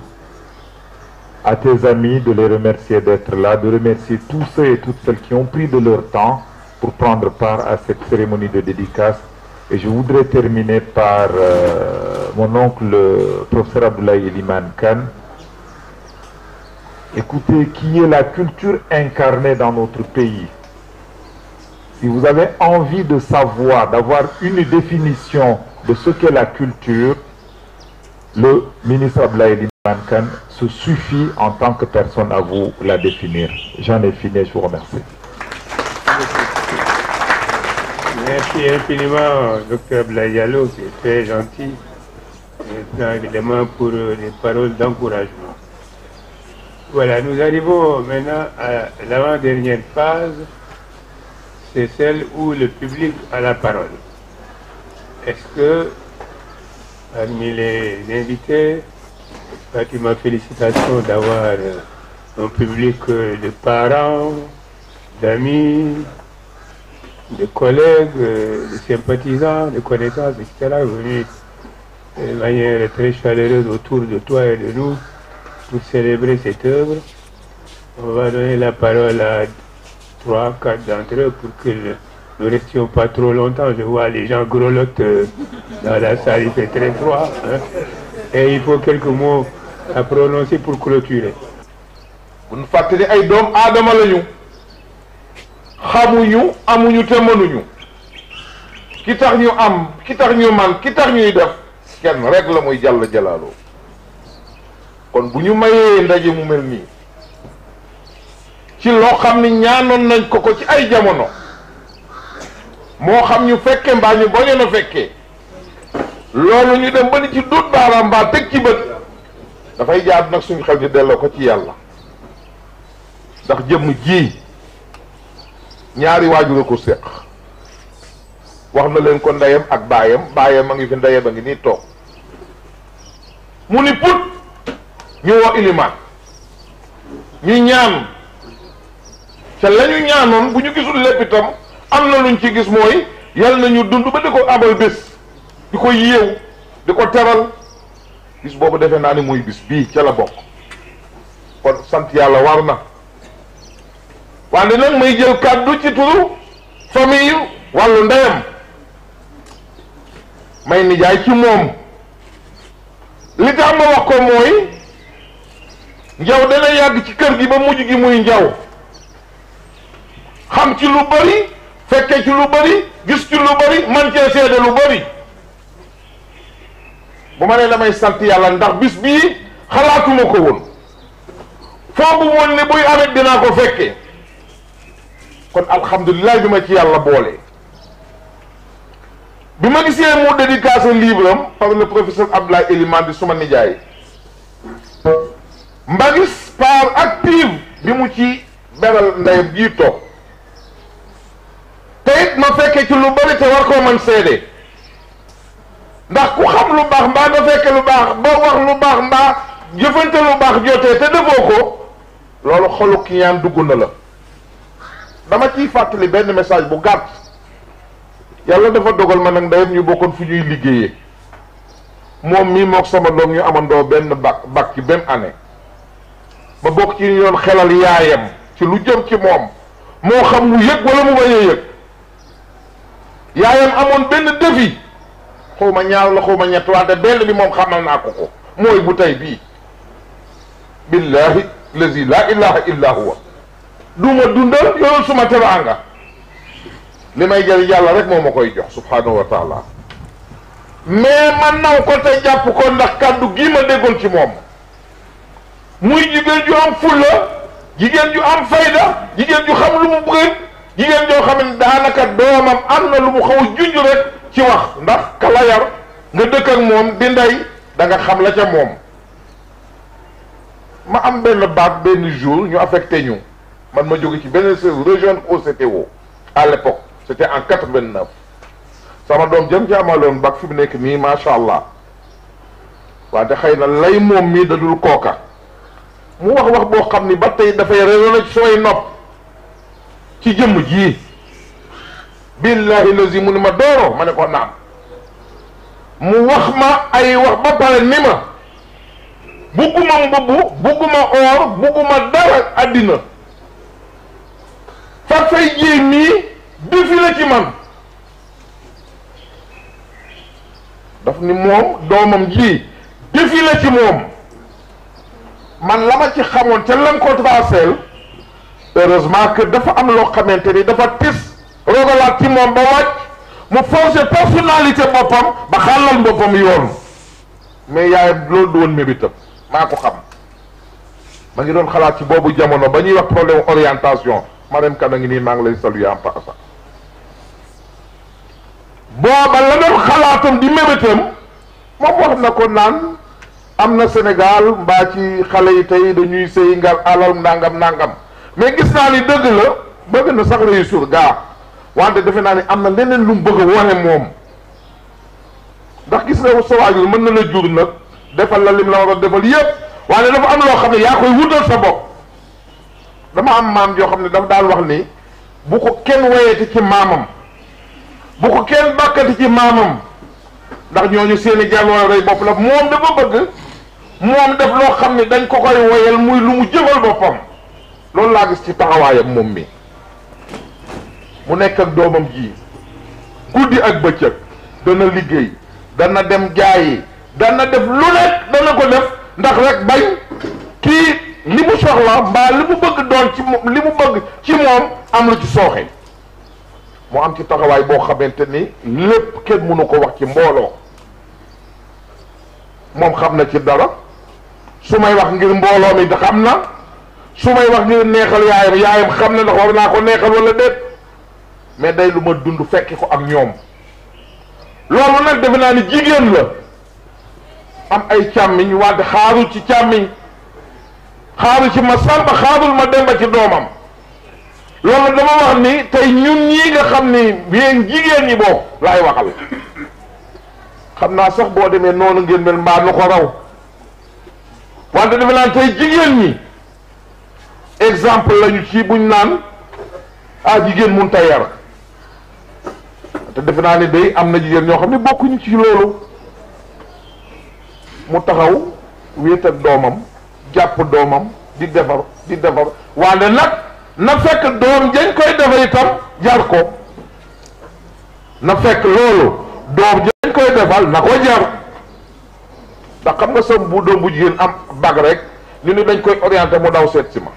à tes amis, de les remercier d'être là, de remercier tous ceux et toutes celles qui ont pris de leur temps pour prendre part à cette cérémonie de dédicace. Et je voudrais terminer par mon oncle, le professeur Abdoulaye Elimane Kane. Écoutez, qui est la culture incarnée dans notre pays. Si vous avez envie de savoir, d'avoir une définition de ce qu'est la culture, le ministre Abdoulaye Elimane Kane se suffit en tant que personne à vous la définir. J'en ai fini, je vous remercie. Merci infiniment, Dr Abdoulaye Diallo, c'est très gentil, et évidemment pour les paroles d'encouragement. Voilà, nous arrivons maintenant à l'avant-dernière phase, c'est celle où le public a la parole. Est-ce que, parmi les invités, Fatima, félicitations d'avoir un public de parents, d'amis, de collègues, de sympathisants, de connaissances, etc., venus de manière très chaleureuse autour de toi et de nous pour célébrer cette œuvre. On va donner la parole à 3, 4 d'entre eux pour que nous ne restions pas trop longtemps. Je vois les gens grelottent dans la salle, il fait très froid. Hein? Et il faut quelques mots à prononcer pour clôturer. Vous ne faites pas ay doom aadama lañu xamuñu amuñu te mënuñu ki tax ñu am ki tax ñu man ki tax ñuy def kenn rek la muy jàll jalaaloo kon bu ñu mayee ndaje mu mel nii ci loo xam ni ñaanoon nañ ko ci ay jamono moo xam ñu fekke mbaa ñu bañoon a fekkee loolu ñu dem ba ni ci dut baaraam mbaa teg ci bët dafay jaar nag suñu xel di delloo ko ci yàlla ndax jëmm ji ñaari waajur a ko séq wax na leen ko ndeyam ak baayam a ngi fi ndeyam a ngi nii toog mu ni put ñu woo ilimaan ñu ñaan ca la ñu ñaanoon bu ñu gisul lépp itam am na luñ ci gis mooy yal nañu dund ba di ko amal bés di ko yéew di ko teral bis boobu defe naa ni muy bis bii ca la bokk kon sant yàlla war na wante nag may jël kàddu ci turu famille wàllu ndeyam may nijaay ci moom li tax ma wax ko mooy njaw dana yàgg ci kër gi ba mujj gi muy njaw xam ci lu bari fekke ci lu bari gis ci lu bari man cee seede lu bari bu ma nee damay sant yàlla ndax bis bii xalaatuma ko woon foogu woon ne buy amit dinaa ko fekke kon alhamdulilah bi ma ci yàlla boole bi ma gisee mu dédicacé livre am par le professeur Abdoulaye Elimane di suma nijaay mba gis part active bi mu ci beral ndeyam bii toog te it ma fekke ci lu bari te war koo man seede ndax ku xam lu baax mbaa nga fekke lu baax ba wax lu baax mbaa jëfante lu baax jotee te defoo ko loolu xolu ki ñaan dugg na la dama ciy fàttali benn message bu gàtt yàlla dafa dogal ma nag ndeyam ñu bokkoon fu ñuy liggéeyee moom mii mook sama doom ñu amandoo benn bac ci benn année ba bokk ci ñu doon xelal yaayam ci lu jëm ci moom moo xam mu yëg wala mu bañ a yëg yaayam amoon benn défi xaw ma ñaar la xaw ma ñett wante benn bi moom xamal naa ko ko mooy bu tey bii billahi lazi la ilaha illa huwa du ma dundal yow suma teraanga li may jëriñ yàlla rek moo ma koy jox subhanahu wa taala mais man naw ko te jàpp ko ndax kàddu gii ma déggoon ci moom muy jigéen ju am fulla jigéen ju am fayda jigéen ju xam lu mu bëgg jigéen joo xam ne daanaka doomam am na lu mu xaw a junj rek ci wax ndax kala yar nga dëkk ak moom di ndey da nga xam la ca moom ma am benn baat benn jour ñu affecté ñu man ma jóge ci benn service rejoindre au CTO à l'époque c'était en 89 sama doom jëm ci amaloon bac fi mu nekk nii macha allah wante xëy na lay moom mii dadul kooka mu wax boo xam ni ba tey dafay résonné ci sooy nopp ci jëmm jii billahi lazi mu ni ma dooro ma ne ko naam mu wax ma ay wax ba pare ni ma bugguma mbubb bugguma or bugguma dara àddina fa fay ji mii defi la ci man daf ni moom doomam ji defi la ci moom man la ma ci xamoon ca lam ko tracel heureusement que dafa am loo xamante ni dafa tis rogalaat ci moom ba wàcc mu forger personnalité boppam ba xàllal boppam yoon mais yaayam loolu du woon mébitam maa ko xam ma ngi doon xalaat ci boobu jamono ba ñuy wax problème orientation Marème Kane a ngi nii maa ngi lay saluer en passant booba la doon xalaatam di mébétam moom wax na ko naan am na Sénégal mbaa ci xale yi tey dañuy sëy ngar alal nangam nangam mais gis naa ni dëgg la bëgg na sax réussir gaa wante defe naa ni am na leneen lu mu bëgg a wane moom ndax gis nga sa waajur mën na la jur nag defal la lim la war a defal yépp waaye dafa am loo xam ne yaa koy wutal sa bopp dama am maam yoo xam ne dafa daan wax ni bu ko kenn wayeti ci maamam bu ko kenn bàkkati ci maamam ndax ñooñu seeni jàlloon rey bopp la moom dafa bëgg moom def loo xam ne dañ ko koy woyal muy lu mu jëfal boppam loolu laa gis ci taxawaayam moom mi mu nekk ak doomam ji guddi ak bëccëg dana liggéey dana dem jaayi dana def lu nekk dana ko def ndax rek bañ kii li mu soxla mbaa li mu bëgg doon ci moom li mu bëgg ci moom am lu ci sooxe mu am ci taxawaay boo xamante ni lépp kenn mënu ko wax ci mbooloo moom xam na ci dara su may wax ngir mbooloo mi xam na su may wax ngir neexal yaayam xam na ndax war naa ko neexal wala déet mais day lu ma dund fekki ko ak ñoom loolu nag defe naa ni jigéen la am ay càmmiñ wante xaarul ci càmmiñ xaarul ci ma sàmba xaarul ma demba ci doomam loolu dama wax ni tey ñun ñii nga xam ni bien jigéen ñi boobu laay waxal xam naa sax boo demee noonu ngeen mel mbaa nu ko raw wante defe naa tey jigéen ñi exemple lañu ci buñ naan jigéen mun ta yar te defe naa ni day am na jigéen ñoo xam ne bokkuñu ci loolu mu taxaw wéet ak doomam jàpp doomam di defar wante nag na fekk doom jañ koy defar itam jar ko na fekk loolu doom jañ koy defal na ko jar ndax xam nga sa bu doom bu jigéen am bag rek ñu ni dañ koy orienté mu daw seet si ma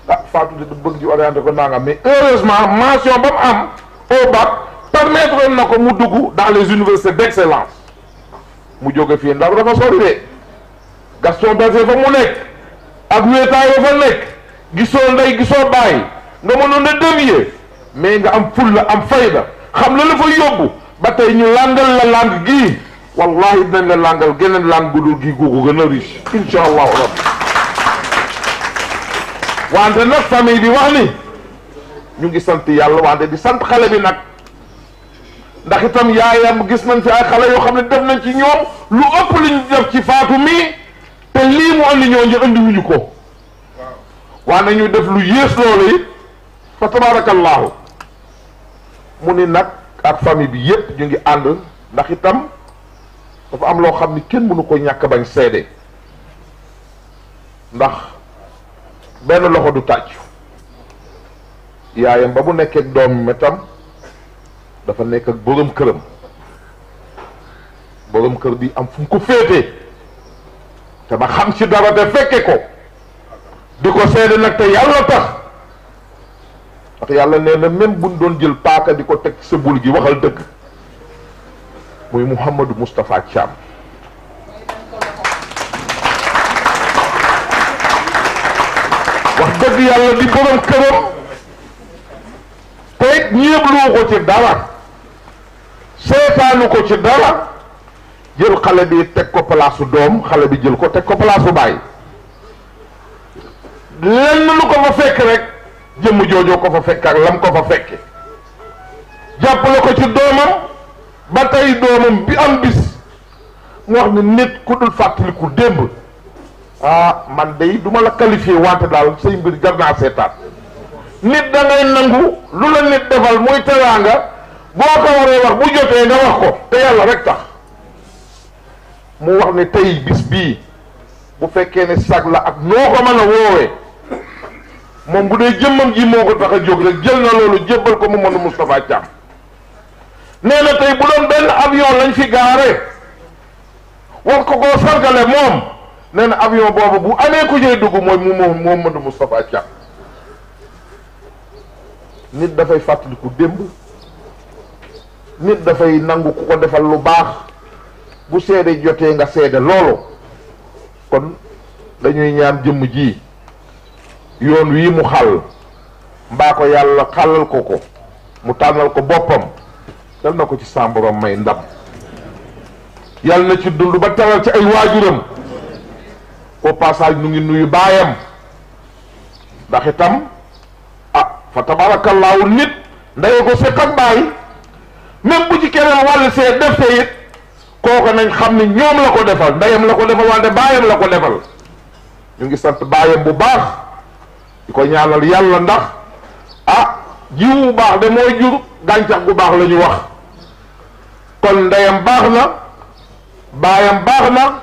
ah Fatou di bëgg ji orienté ko nangam mais heureusement mention ba mu am au bac permettre na ko mu dugg dans les universités d'excellence mu jóge fii ndax dafa sori de Gaston Berger fa mu nekk ak wéetaayoo fa nekk gisoo ndey gisoo bàyyi nga mënoon a dévier mais nga am fulla am fayda xam la la fa yóbbu ba tey ñu langal la langue gii wallahi dinañ la langal geneen langue gu dul gii googu gën a riche insha allahu rabbi wante nag famille bi wax ni ñu ngi sant yàlla wante di sant xale bi nag ndax itam yaayam gis nañ fi ay xale yoo xam ne def nañ ci ñoom lu ëpp li ñu def ci Fatou mii te lii mu andi ñoo ñu andi wuñu ko waa nañu def lu yées loolu it fa tabarakallahu mu ni nag ak famille bi yépp ñu ngi ànd ndax itam dafa am loo xam ni kenn mënu ko ñàkk bañ seede ndax benn loxo du tàccu yaayam ba mu nekkee ak doom metam dafa nekk ak borom këram borom kër bi am fu mu ko féete te ba xam ci dara te fekke ko di ko seede nag te yàlla tax ndax yàlla nee na même buñ doon jël paaka di ko teg sa bul gi waxal dëgg muy Mouhamadou Moustapha Thiam wax dëgg yàlla di borom këram te it ñeeblu ko ci dara seetaanu ko ci dara jël xale bi teg ko palaasu doom xale bi jël ko teg ko palaasu baay lenn lu ko fa fekk rek jëmm joojoo ko fa fekk ak lam ko fa fekke jàppale ko ci doomam ba tey doomam bi am bis mu wax ni nit ku dul fàttaliku démb ah man day duma la qualifié wante daal say mbir jar naa seetaan nit da ngay nangu lu la nit defal muy teraanga boo ko waree wax bu jotee nga wax ko te yàlla rek tax mu wax ne tey bis bii bu fekkee ne sag la ak noo ko mën a woowee moom bu dee jëmmam ji moo ko tax a jóg rek jël na loolu jébbal ko Mamadou Moustapha Thiam nee na tey bu doon benn avion lañ fi gaare war ko koo sargale moom nee na avion boobu bu amee ku jëy dugg mooy moom Mamadou Moustapha Thiam nit dafay fàttaliku démb nit dafay nangu ku ko defal lu baax bu seede jotee nga seede loolu kon dañuy ñaan jëmm ji yoon wii mu xàll mbaa ko yàlla xàllal ko ko mu tànnal ko boppam yal na ko ci sàmborom may ndam yal na ci dund ba teral ci ay waajuram au passage nu ngi nuyu baayam ndax itam fa tabarakallahu nit ndeye ko séq ak baay même bu ci keneen wàll see def te it kooku nañ xam ni ñoom la ko defal ndeyam la ko defal wante baayam la ko defal ñu ngi sant baayam bu baax di ko ñaanal yàlla ndax jiw bu baax de mooy jur gàncax gu baax la ñu wax kon ndeyam baax na baayam baax na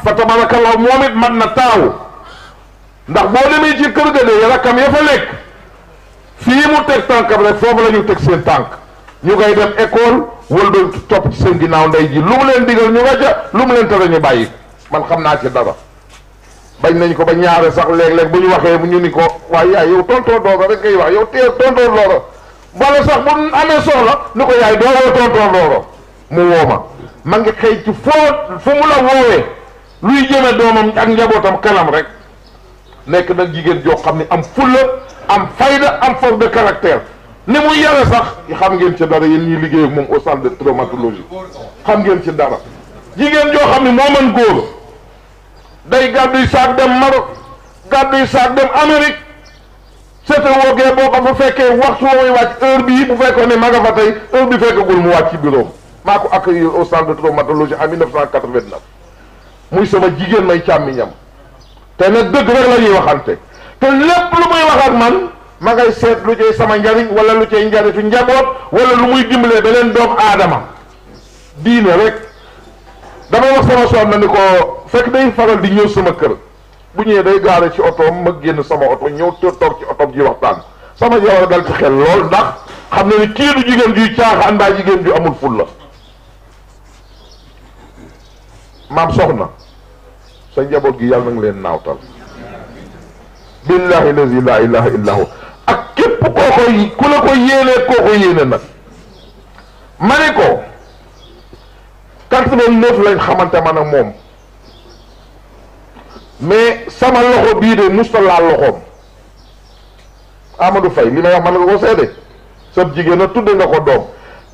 fa tabarakallahu moom it mat na taaw ndax boo demee ci kër ga de rakkam ya fa nekk fii mu teg tànkam rek foofu la ñu teg seen tànk ñu ngay dem école wala doon topp ci seen ginnaaw ndey ji lu mu leen digal ñu nga ca lu mu leen tere ñu bàyyi man xam naa ci dara bañ nañ ko ba ñaare sax léeg-léeg bu ñu waxee ñu ni ko waaye yaay yow tontoo doora rek ngay wax yow tee tontoo doora wala sax bu amee soxla ni ko yaay doo woo tontoo doora mu woo ma ngi xëy ci fu mu la woowee luy jëme doomam ak njabootam kanam rek nekk nag jigéen joo xam ne am fulla am fayda am force de caractère ni muy yare sax xam ngeen ci dara yéen ñuy liggéey ak moom au centre de traumatologie xam ngeen ci dara jigéen joo xam ne moo mën góor day gàdduy saak dem Maroc gàdduy saak dem Amérique seete woogee boo ko fa fekkee waxtu wooy wàcc heure bii bu fekkoon ne ma nga fa tey heure bi fekkagul mu wàcc ci bureau maa ko accueillir au centre de traumatologie en 1989 muy sama jigéen may càmmiñam te nag dëgg rek la ñuy waxante te lépp lu muy wax ak man ma ngay seet lu cay sama njariñ wala lu cay njariñu njaboot wala lu muy dimbalee beneen doomu aadama diine rek. dama wax sama soxna ni ko fekk day faral di ñëw sama kër bu ñëwee day gaare ci otoom ma génn sama oto ñëw toog ci otoom ji waxtaan sama jabar dal ci xel lool ndax xam na ni kii du jigéen juy caaxaan mbaa jigéen ju amul ful la maam soxna sa njaboot gi yàlla na nga leen naawtal billahi lazi la ilaha illa hu ak képp ku la ko yéenee koo ko yéene nag ma ne ko 89 lañ xamante man ak moom mais sama loxo bii de musta laal loxoom Amadou Faye li may wax man nga ko seede sa jigéen a tudde nga ko doom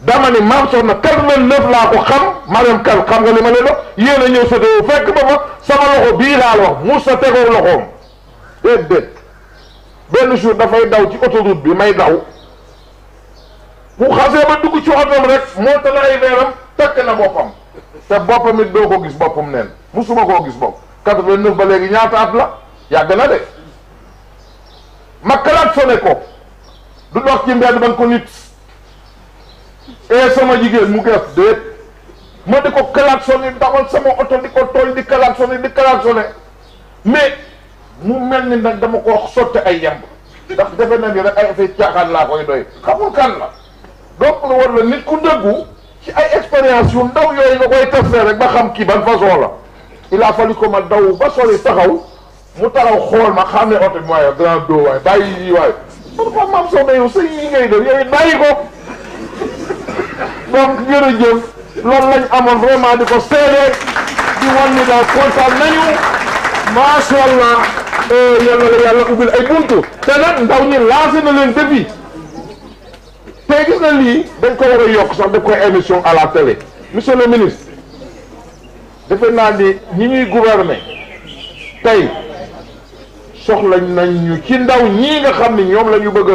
dama ni maam soxna 89 laa ko xam Mariam Kane xam nga li ma leen wax yéen a ñëw sétéo fekk ba ma sama loxo bii laal wax musta tegoo loxoom déedéet benn jour dafay daw ci autoroute bi may daw bu xasee ba dugg ci otoom rek moo tax ay veeram takk na boppam te boppam it doo ko gis boppam neen musuma koo gis bopp 89 ba léegi ñaata at la yàgg na de ma kalaat sone ko du dox ci mbedd ban ko nit sama jigéen mu ges déet ma di ko kalaat sone dawal sama oto di ko tooñ di kalaat sone mais mu mel ni nag dama ko sotte ay yemb ndax defe na ni rek ay affaire caaxaan laa koy doy xamul kan la donc lu war la nit ku dëggu ci ay expérience yu ndaw yooyu nga koy testé rek ba xam kii ban façon la il a fallu ko ma daw ba soli taxaw mu taxaw xool ma xam ne oto bi waaye grand do waaye bàyyi yi waaye man ko maam soxna yow sa yi ngay def yow it bàyyi ko donc jërëjëf loolu lañ amoon vraiment di ko seede di wan ni daal kontaan nañu macha allah yal na la yàlla ubbil ay buntu te nag ndaw ñi lancé na leen défi tey gis na lii dañ ko war a yokk sax def koy émission à la télé monsieur le ministre defe naa ni ñi ñuy gouverner tey soxlañ nañ ñu ci ndaw ñii nga xam ni ñoom la ñu bëgg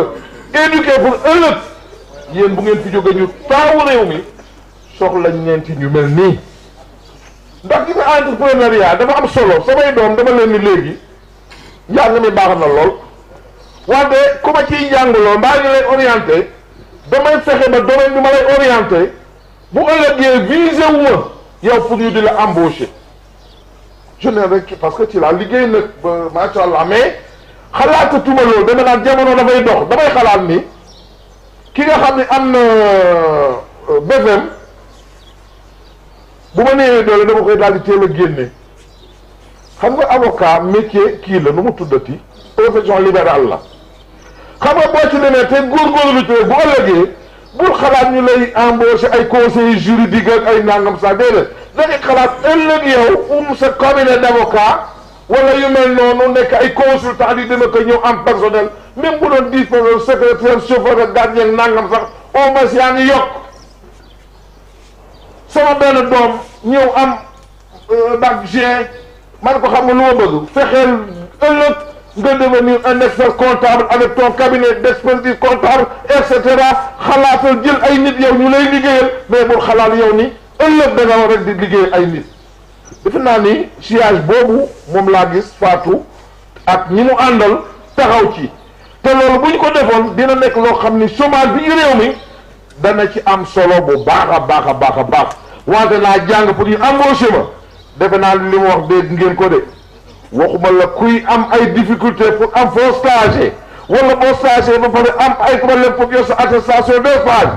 a éduquer pour ëllëg yéen bu ngeen fi jóge ñu taawu réew mi soxlañ leen ci ñu mel nii ndax gis nga entrepreneuriat dafa am solo samay doom dama leen ni léegi njàng mi baax na lool wante ku ma ciy njàngloo mbaa ñu lay orienté damay fexe ba domaine bi ma lay orienté bu ëllëgee visé wu ma yow pour ñu di la embaucher je ne rek parce que ci la liggéey nag ba macha allah mais xalaatatuma loolu dama naan jamono dafay dox damay xalaat ni ki nga xam ne am na BFM bu ma néewee doole dama koy daal di teel a génne xam nga avocat métier kii la nu mu tuddati profession libérale la xam nga boo ci demee te góorgóorlu ci bu ëllëgee bul xalaat ñu lay embaucher ay conseillers juridiques ak ay nangam sax déedéet da ngay xalaat ëllëg yow sa cabinet d'avocat wala yu mel noonu nekk ay consultant di dina ko ñëw en personnel même bu doon 10 secrétaire chauffeur ak gardien nangam sax au moins yaa ngi yokk sama benn doom ñëw am bac G man ko xam nga lu ma bëgg fexeel ëllëg nga devenir un expert comptable avec ton cabinet d'expertise comptable et cetera xalaatal jël ay nit yow ñu lay liggéeyal mais bul xalaat yow ni ëllëg da nga war rek di liggéeyal ay nit defe naa ni sillage boobu moom laa gis Fatou ak ñi mu àndal taxaw ci te loolu bu ñu ko defoon dina nekk loo xam ni chômage bi ñu réew mi dana ci am solo bu baax a baax a baax a baax wante naa jàng pour ñu embaucher ma defe naa li mu wax dégg ngeen ko de waxuma la kuy am ay difficulté pour am foo stage wala boo stage ba pare am ay problème pour yor sa attestation de stage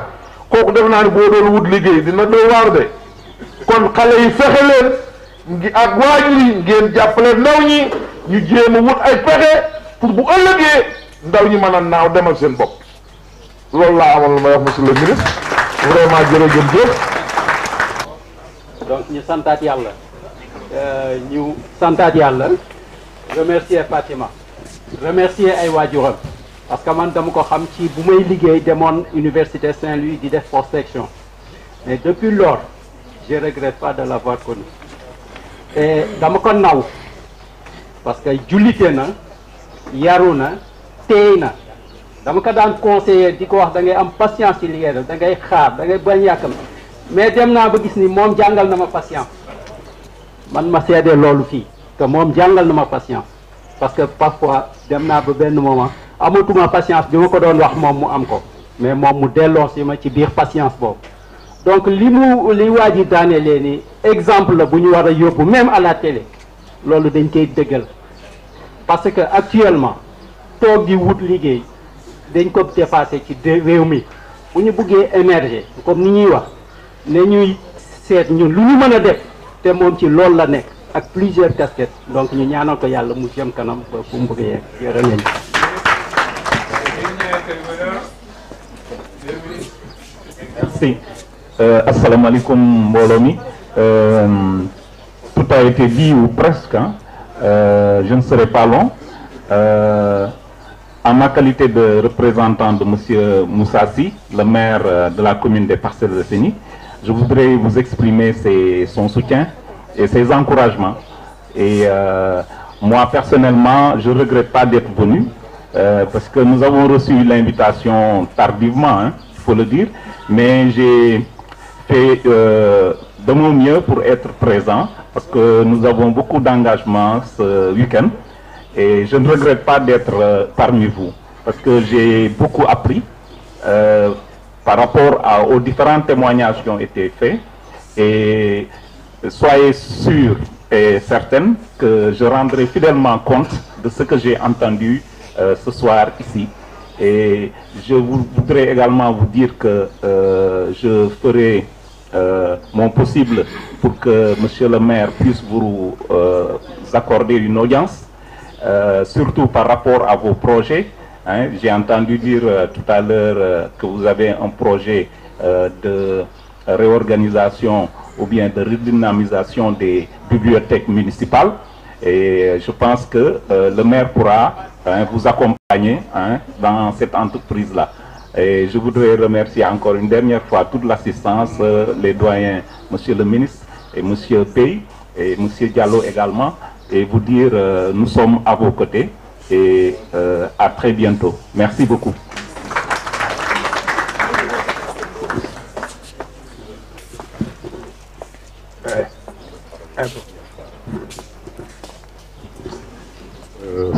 kooku defe naa ni boo doon wut liggéey dina doy waar de kon xale yi fexe leen ngi ak waajur yi ngeen jàppale ndaw ñi ñu jéem a wut ay pexe pour bu ëllëgee ndaw ñi mën a naaw demal seen bopp loolu laa amoon lu may wax monsieur le ministre vraiment jërëjëf. donc ñu santaat yàlla remercier Fatima remercier ay waajuram parce que man dama ko xam ci bu may liggéey demoon université Saint-Louis di def prospection mais depuis lors je regrette pas de l'avoir connu et dama ko naw parce que jullite na yaru na teey na dama ko daan conseiller di ko wax da ngay am patience ci liggéey da ngay xaar da ngay bañ yàkkam mais dem naa ba gis ni moom jàngal na ma patience man ma seede loolu fii que moom jàngal na ma patience parce que parfois dem naa ba benn moment amatuma patience bi ma ko doon wax moom mu am ko mais moom mu delloo si ma ci biir patience boobu. donc li waa ji daanelee ni exemple la bu ñu war a yóbbu même à la télé loolu dañ koy dëggal parce que actuellement toog di wut liggéey dañ ko dépassé ci réew mi bu ñu buggee émerger comme ni ñuy wax ne ñuy seet ñun lu ñu mën a def te moom ci loolu la nekk ak plusieurs casquettes donc ñu ñaanal ko yàlla mu jëm kanam ba fu mu bëgg a yegg yore nañu. Merci. Assalamu alaikum Mbolomi. Tout a été dit ou presque. Hein. Je ne serai pas long. En ma qualité de représentant de M. Moussassi, le maire de la commune des Parcelles Assainies, je voudrais vous exprimer son soutien et ses encouragements. Et moi, personnellement, je ne regrette pas d'être venu parce que nous avons reçu l'invitation tardivement, hein, il faut le dire, mais j'ai fait de mon mieux pour être présent parce que nous avons beaucoup d'engagement ce week-end et je ne regrette pas d'être parmi vous parce que j'ai beaucoup appris par rapport aux différents témoignages qui ont été faits et soyez sûrs et certaines que je rendrai fidèlement compte de ce que j'ai entendu ce soir ici. Et je voudrais également vous dire que je ferai mon possible pour que Monsieur le maire puisse vous accorder une audience, surtout par rapport à vos projets. Hein. J'ai entendu dire tout à l'heure que vous avez un projet de réorganisation ou bien de redynamisation des bibliothèques municipales. Et je pense que le maire pourra vous accompagner dans cette entreprise-là. Et je voudrais remercier encore une dernière fois toute l'assistance, les doyens, Monsieur le ministre et Monsieur Bey et Monsieur Diallo également, et vous dire nous sommes à vos côtés et à très bientôt. Merci beaucoup.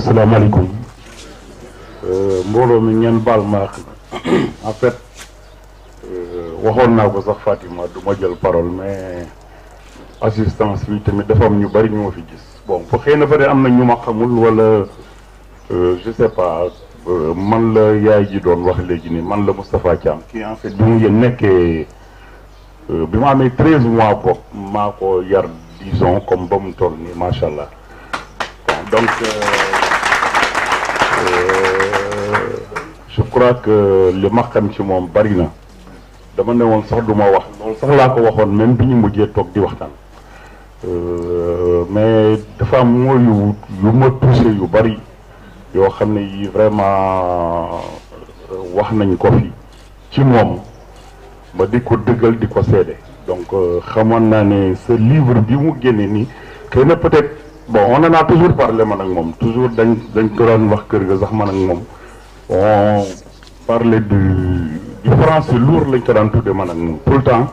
Salam alaikum. Mbolo mi ngeen baal ma en fait waxoon naa ko sax Fatima du ma jël parole mais assistance bi tamit dafa am ñu bari ñu ma fi gis bon fa xëy na fa de am na ñu ma xamul wala je sais pas man la yaay ji doon wax léegi ni man la Moustapha Thiam qui en fait bi mu yéen nekkee bi ma amee 13 mois bopp maa ko yar disons comme ba mu toll nii macha allah donc je crois que li ma xam ci moom bari na dama ne woon sax du ma wax loolu sax laa ko waxoon même bi ñu mujjee toog di waxtaan mais dafa am mooy yu ma touché yu bari yoo xam ne yi vraiment wax nañ ko fi ci moom ba di ko dëggal di ko seede donc xamoon naa ne ce livre bi mu génne nii xëy na peut-être bon on en a toujours parlé man ak moom toujours dañ ko daan wax kër ga sax man ak moom on parlait du français lourd lañ ko daan tudde man ak moom tout le temps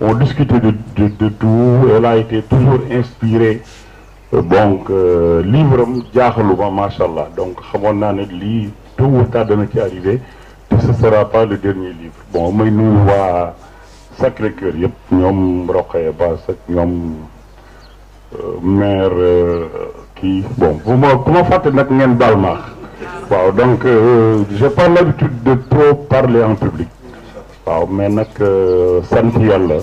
on discutait de tout. Elle a été toujours inspirée donc livre am jaaxaluma macha allah donc xamoon naa ne lii tôt ou tard dana ci arrivé te ce sera pas le dernier livre bon may nuyu waa Sacré-Cœur yëpp ñoom Rokhaya Bass ak ñoom maire kii bon ku ma fàtte nag ngeen baal maax waaw donc j'ai pas l'habitude de trop parler en public waaw mais nag sant yàlla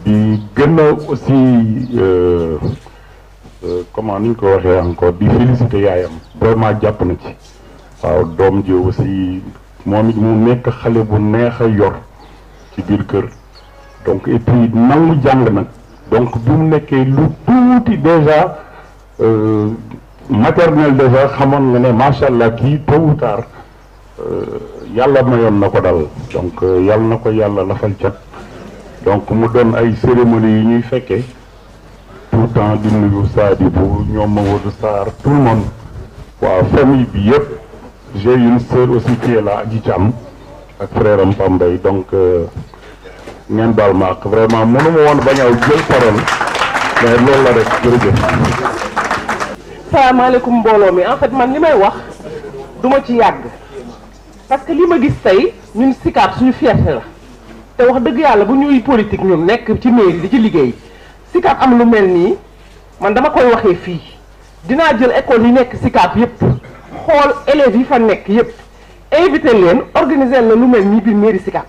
di gën a aussi comment ni ñu ko waxee encore di féliciter yaayam vraiment jàpp na ci waaw doom ji aussi moom it mu nekk xale bu neex a yor ci biir kër donc et puis nangu jàng nag donc bi mu nekkee lu tuuti déjà maternelle déjà xamoon nga ne macha allah kii tôt ou tard yàlla mayoon na ko dal donc yàlla na ko yàlla lafal cat donc mu doon ay cérémonie yi ñuy fekkee tout le temps di nuyu Sadibou ñoom Mamadou Sarr tout le monde waaw famille bi yëpp j'ai une sœur aussi qui est là Adji Thiam ak frère am Pambay donc ngeen baal ma ak vraiment mënu ma woon bañ a jël parole mais loolu la rek jërëjëf. salaamaaleykum mbooloo mi en fait man li may wax duma ci yàgg parce que li ma gis tey ñun SICAP suñu fierté la te wax dëgg yàlla bu ñuy politique ñun nekk ci mairie di ci liggéey SICAP am lu mel nii man dama koy waxee fii dinaa jël école yi nekk SICAP yépp xool élèves yi fa nekk yépp invité leen organiser la lu mel nii biir mairie SICAP.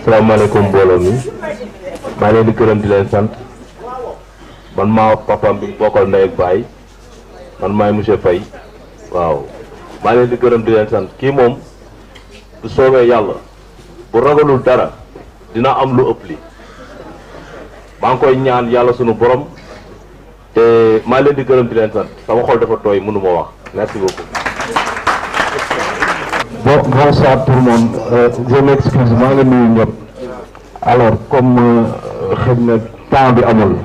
salaamaaleykum mbooloo mi maa leen di gërëm di leen sant man maa papam bi bokkal ndey ak baay man maay monsieur Faye waaw maa leen di gërëm di leen sant kii moom du soobee yàlla bu ragalul dara dina am lu ëpp li maa ngi koy ñaan yàlla sunu borom te maa leen di gërëm di leen sant sama xol dafa tooy mënuma wax merci beaucoup. Bonsoir tout le monde. Je m'excuse, maa ngi nuyu ñëpp. Alors comme xëy na temps bi amul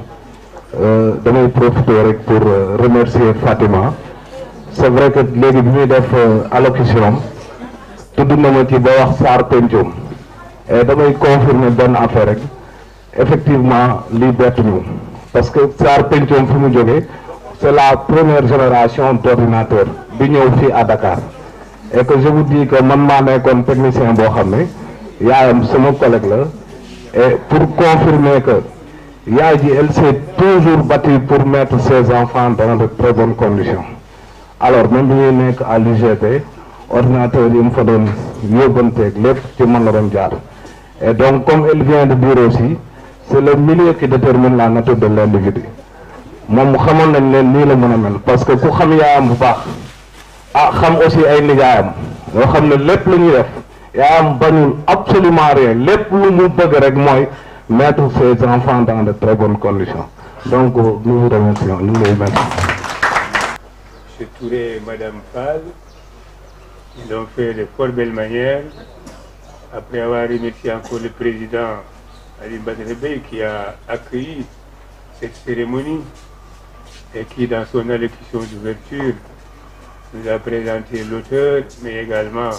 damay profiter rek pour remercier Fatima. C'est vrai que léegi bi ñuy def allocution tudd na ma ci ba wax Saar Pencum et damay confirmer benn affaire rek effectivement lii bett ñu parce que Saar Pencum fi mu jógee c'est la première génération d'ordinateurs bi ñëw fii à Dakar. Et que je vous dis que man maa nekkoon technicien boo xam ne yaayam sama collègue la et pour confirmer que yaay ji elle s'est toujours battue pour mettre ses enfants dans de très bonnes conditions alors même bi ñuy nekk à l'UGT ordinateur yi mu fa doon yóbbanteeg lépp ci man la doon jaar et donc comme elle vient de dire aussi c'est le milieu qui détermine la nature de l'individu moom xamoon nañ leen nii la mën a mel parce que ku xam yaayam bu baax xam aussi ay nijaayam yoo xam ne lépp lu ñuy def yaayam bañul absolument rien lépp lu mu bëgg rek mooy mettre ses enfants dans de très bonnes conditions donc nous vous remercions ñu ngi lay merci. M. Touré et Mme Fall, ils ont fait de fort belles manières après avoir remercié encore le président Aline Badara Beye qui a accueilli cette cérémonie et qui dans son allocution d'ouverture nous a présenté l'auteur, mais également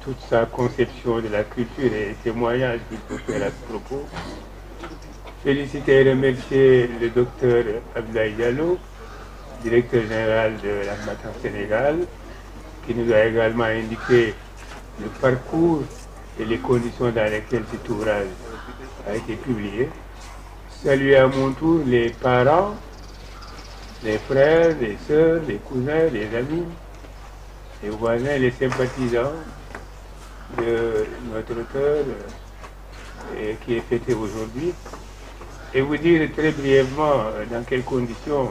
toute sa conception de la culture et témoignages qu'il peut faire à ce propos. Féliciter et remercier le docteur Abdoulaye Diallo, directeur général de l'Armatan Sénégal, qui nous a également indiqué le parcours et les conditions dans lesquelles cet ouvrage a été publié. Saluer à mon tour les parents, les frères, les sœurs, les cousins, les amis, les voisins, les sympathisants de notre auteur qui est fêté aujourd'hui. Et vous dire très brièvement dans quelles conditions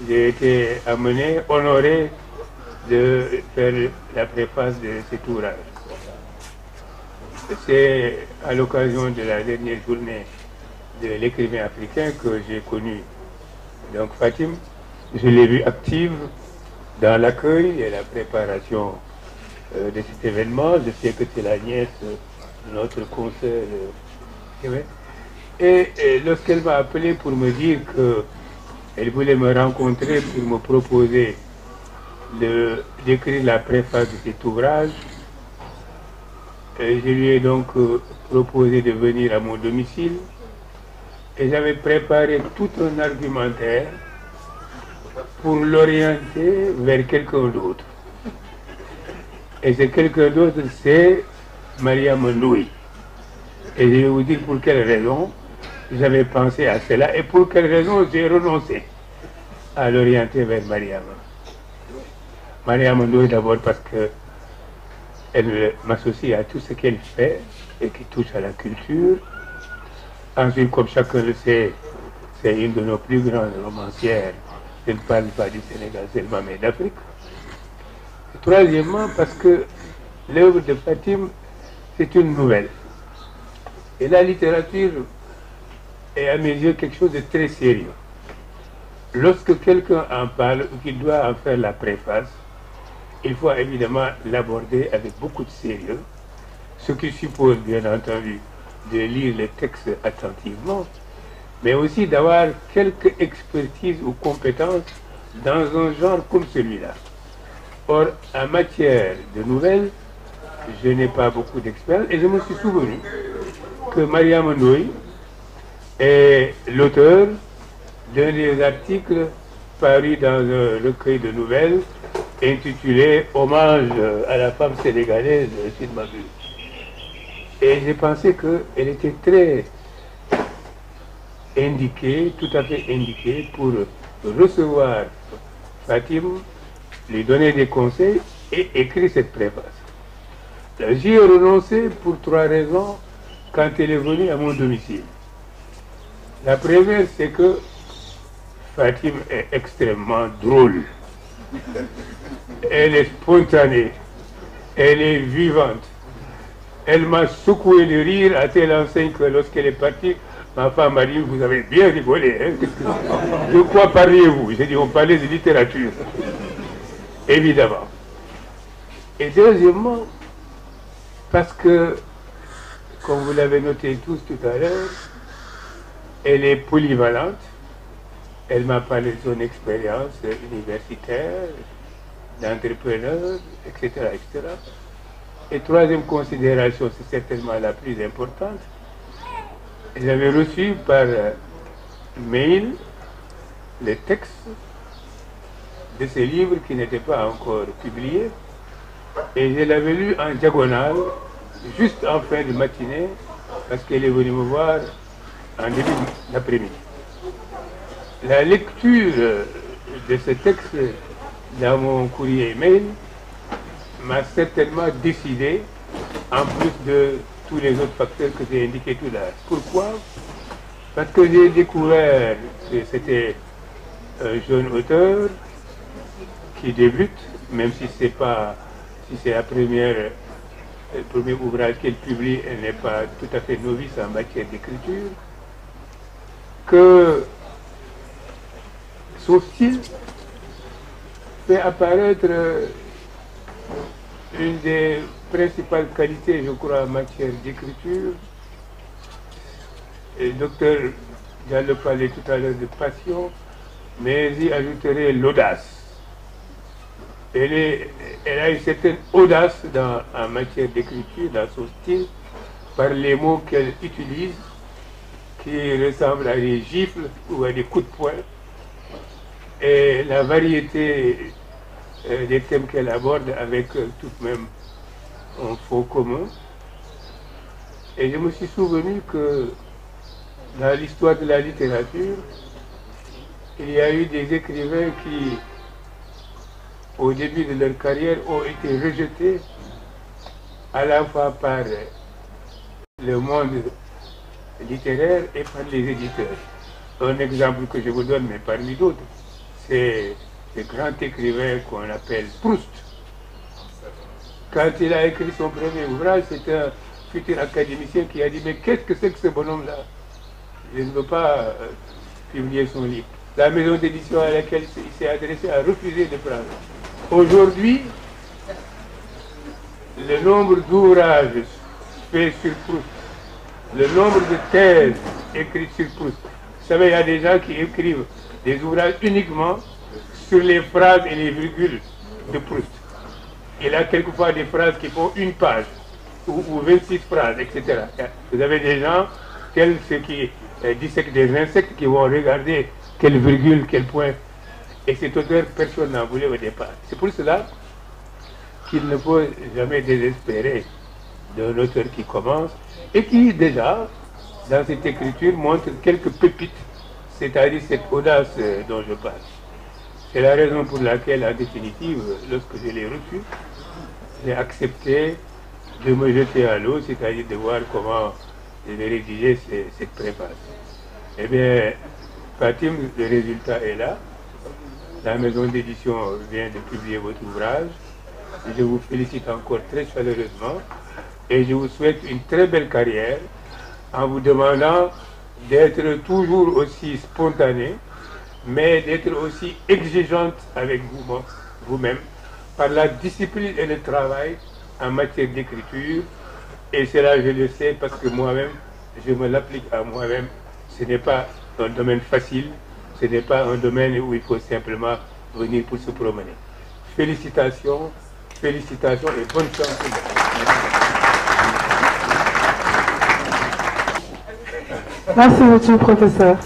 j'ai été amené, honoré de faire la préface de cet ouvrage. C'est à l'occasion de la dernière journée de l'écrivain africain que j'ai connu donc Fatim. Je l'ai vue active dans l'accueil et la préparation de cet événement. Je sais que c'est la nièce de notre conseil. Et lorsqu'elle m'a appelé pour me dire qu'elle voulait me rencontrer pour me proposer d'écrire la préface de cet ouvrage, je lui ai donc proposé de venir à mon domicile. Et j'avais préparé tout un argumentaire pour l'orienter vers quelqu'un d'autre. Et ce quelqu'un d'autre, c'est Mariama Ndoye. Et je vais vous dire pour quelle raison j'avais pensé à cela et pour quelle raison j'ai renoncé à l'orienter vers Mariama. Mariama Ndoye d'abord parce qu'elle m'associe à tout ce qu'elle fait et qui touche à la culture. Ensuite, comme chacun le sait, c'est une de nos plus grandes romancières. Je ne parle pas du Sénégal seulement, mais d'Afrique. Troisièmement, parce que l'œuvre de Fatim, c'est une nouvelle. Et la littérature est à mes yeux quelque chose de très sérieux. Lorsque quelqu'un en parle ou qu'il doit en faire la préface, il faut évidemment l'aborder avec beaucoup de sérieux, ce qui suppose bien entendu de lire les textes attentivement, mais aussi d'avoir quelque expertise ou compétence dans un genre comme celui-là. Or, en matière de nouvelles, je n'ai pas beaucoup d'expérience et je me suis souvenu que Mariama Ndoye est l'auteur d'un des articles parus dans un recueil de nouvelles intitulé Hommage à la femme sénégalaise, s'il m'abuse. Et j'ai pensé qu'elle était très indiquée, tout à fait indiquée pour recevoir Fatim, lui donner des conseils et écrire cette préface. J'y ai renoncé pour 3 raisons quand elle est venue à mon domicile. La première, c'est que Fatim est extrêmement drôle. Elle est spontanée. Elle est vivante. Elle m'a secoué de rire à telle enseigne que lorsqu'elle est partie, ma femme m'a dit, vous avez bien rigolé. Hein? De quoi parliez-vous? J'ai dit, on parlait de littérature. Évidemment. Et deuxièmement, parce que, comme vous l'avez noté tous tout à l'heure, elle est polyvalente. Elle m'a parlé de son expérience universitaire, d'entrepreneur, etc., etc. Et troisième considération, c'est certainement la plus importante. J'avais reçu par mail les textes de ces livres qui n'étaient pas encore publiés. Et je l'avais lu en diagonale, juste en fin de matinée, parce qu'elle est venue me voir en début d'après-midi. La lecture de ce texte dans mon courrier email m'a certainement décidé, en plus de tous les autres facteurs que j'ai indiqués tout à l'heure. Pourquoi? Parce que j'ai découvert que c'était un jeune auteur qui débute, même si c'est pas, si c'est le premier ouvrage qu'elle publie, elle n'est pas tout à fait novice en matière d'écriture, que son style fait apparaître une des principales qualités, je crois, en matière d'écriture. Le docteur Diallo parlait tout à l'heure de passion, mais j'y ajouterai l'audace. Elle a une certaine audace en matière d'écriture, dans son style, par les mots qu'elle utilise, qui ressemblent à des gifles ou à des coups de poing, et la variété des thèmes qu'elle aborde avec tout de même un fond commun. Et je me suis souvenu que dans l'histoire de la littérature, il y a eu des écrivains qui, au début de leur carrière, ont été rejetés à la fois par le monde littéraire et par les éditeurs. Un exemple que je vous donne, mais parmi d'autres, c'est le grand écrivain qu'on appelle Proust. Quand il a écrit son premier ouvrage, c'est un futur académicien qui a dit « Mais qu'est-ce que c'est que ce bonhomme-là? Je ne veux pas publier son livre. » La maison d'édition à laquelle il s'est adressé a refusé de prendre. Aujourd'hui, le nombre d'ouvrages faits sur Proust, le nombre de thèses écrites sur Proust. Vous savez, il y a des gens qui écrivent des ouvrages uniquement sur les phrases et les virgules de Proust. Il a quelquefois des phrases qui font 1 page ou 26 phrases, etc. Vous avez des gens, tels ceux qui dissèquent des insectes, qui vont regarder quelle virgule, quel point. Et cet auteur, personne n'en voulait au départ. C'est pour cela qu'il ne faut jamais désespérer d'un auteur qui commence et qui, déjà, dans cette écriture, montre quelques pépites, c'est-à-dire cette audace dont je parle. C'est la raison pour laquelle, en définitive, lorsque je l'ai reçu, j'ai accepté de me jeter à l'eau, c'est-à-dire de voir comment je vais rédiger cette préface. Eh bien, Fatim, le résultat est là. La maison d'édition vient de publier votre ouvrage. Je vous félicite encore très chaleureusement et je vous souhaite une très belle carrière en vous demandant d'être toujours aussi spontané, mais d'être aussi exigeante avec vous-même par la discipline et le travail en matière d'écriture. Et cela, je le sais parce que moi-même, je me l'applique à moi-même. Ce n'est pas un domaine facile, ce n'est pas un domaine où il faut simplement venir pour se promener. Félicitations, félicitations et bonne chance. Merci beaucoup, professeur.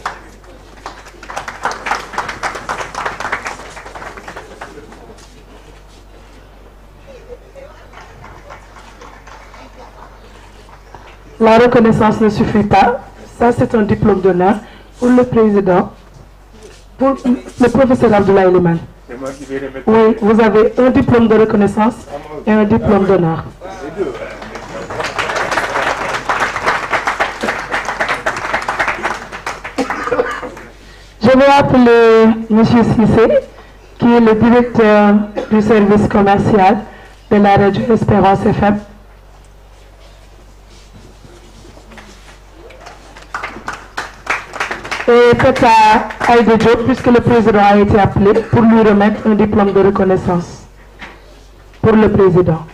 la reconnaissance ne suffit pas. Ça, c'est un diplôme d'honneur pour le président, pour le professeur Abdoulaye Elimane. Oui, vous avez un diplôme de reconnaissance et un diplôme d'honneur. Je vais appeler M. Cissé, qui est le directeur du service commercial de la radio Espérance FM. Et Tata Aïda Diop, puisque le président a été appelé, pour lui remettre un diplôme de reconnaissance pour le président.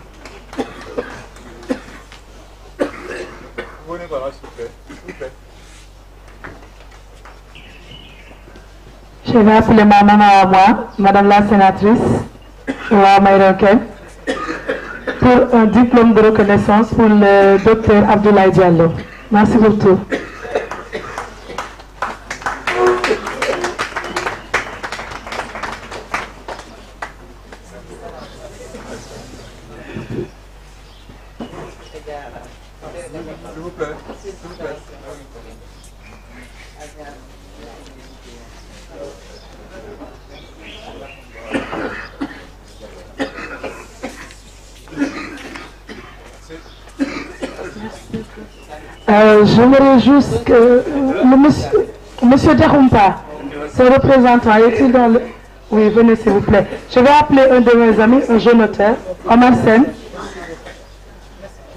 Je vais appeler ma maman à moi, Madame la sénatrice, pour un diplôme de reconnaissance pour le docteur Abdoulaye Diallo. Merci pour tout. J'aimerais juste que monsieur Diakoumpa, ce représentant, est-il dans le... Oui, venez s'il vous plaît. Je vais appeler un de mes amis, un jeune auteur, Omar Sen,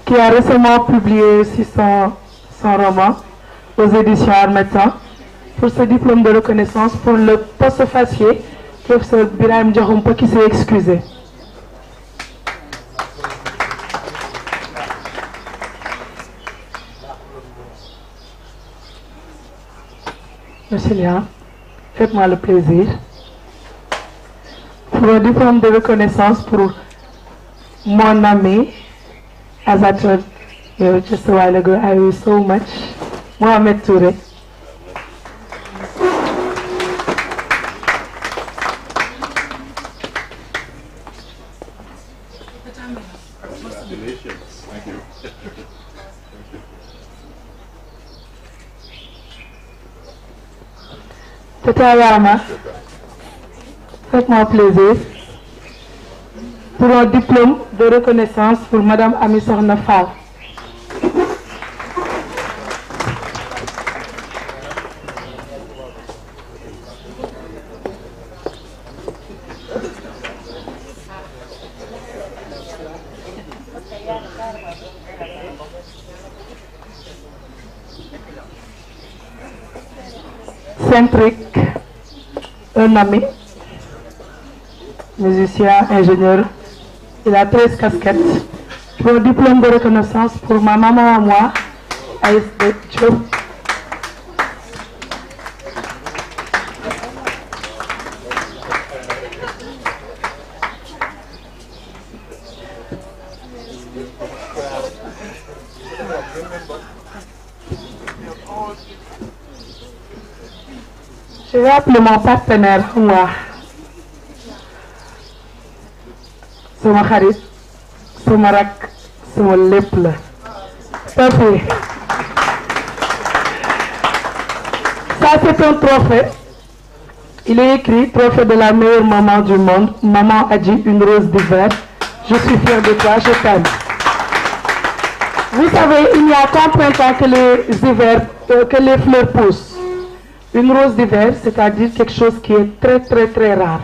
qui a récemment publié aussi son roman aux éditions Harmattan, pour ce diplôme de reconnaissance pour le post-facier, professeur Birahim Diakoumpa, qui s'est excusé. Monsieur Léa, faites-moi le plaisir. Pour un diplôme de reconnaissance pour mon ami, as I told you just a while ago, I owe so much, Mohamed Touré. Tata Yama, faites-moi plaisir pour un diplôme de reconnaissance pour Madame Amy Sokhna Fall. Centric, un ami, musicien, ingénieur, il a 13 casquettes. Pour un diplôme de reconnaissance pour ma maman à moi, Aïs Diop. Je vais appeler mon partenaire, moi. Sama xarit, sama rak, sama lépp la. Parfait. Ça c'est un trophée. Il est écrit trophée de la meilleure maman du monde. Maman a dit une rose d'hiver. Je suis fière de toi, je t'aime. Vous savez, il n'y a qu'en printemps que les fleurs poussent. Une rose d'hiver, c'est-à-dire quelque chose qui est très très très rare.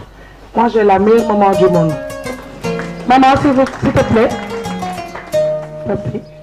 Moi, j'ai la meilleure maman du monde. Maman, s'il te plaît. Papi.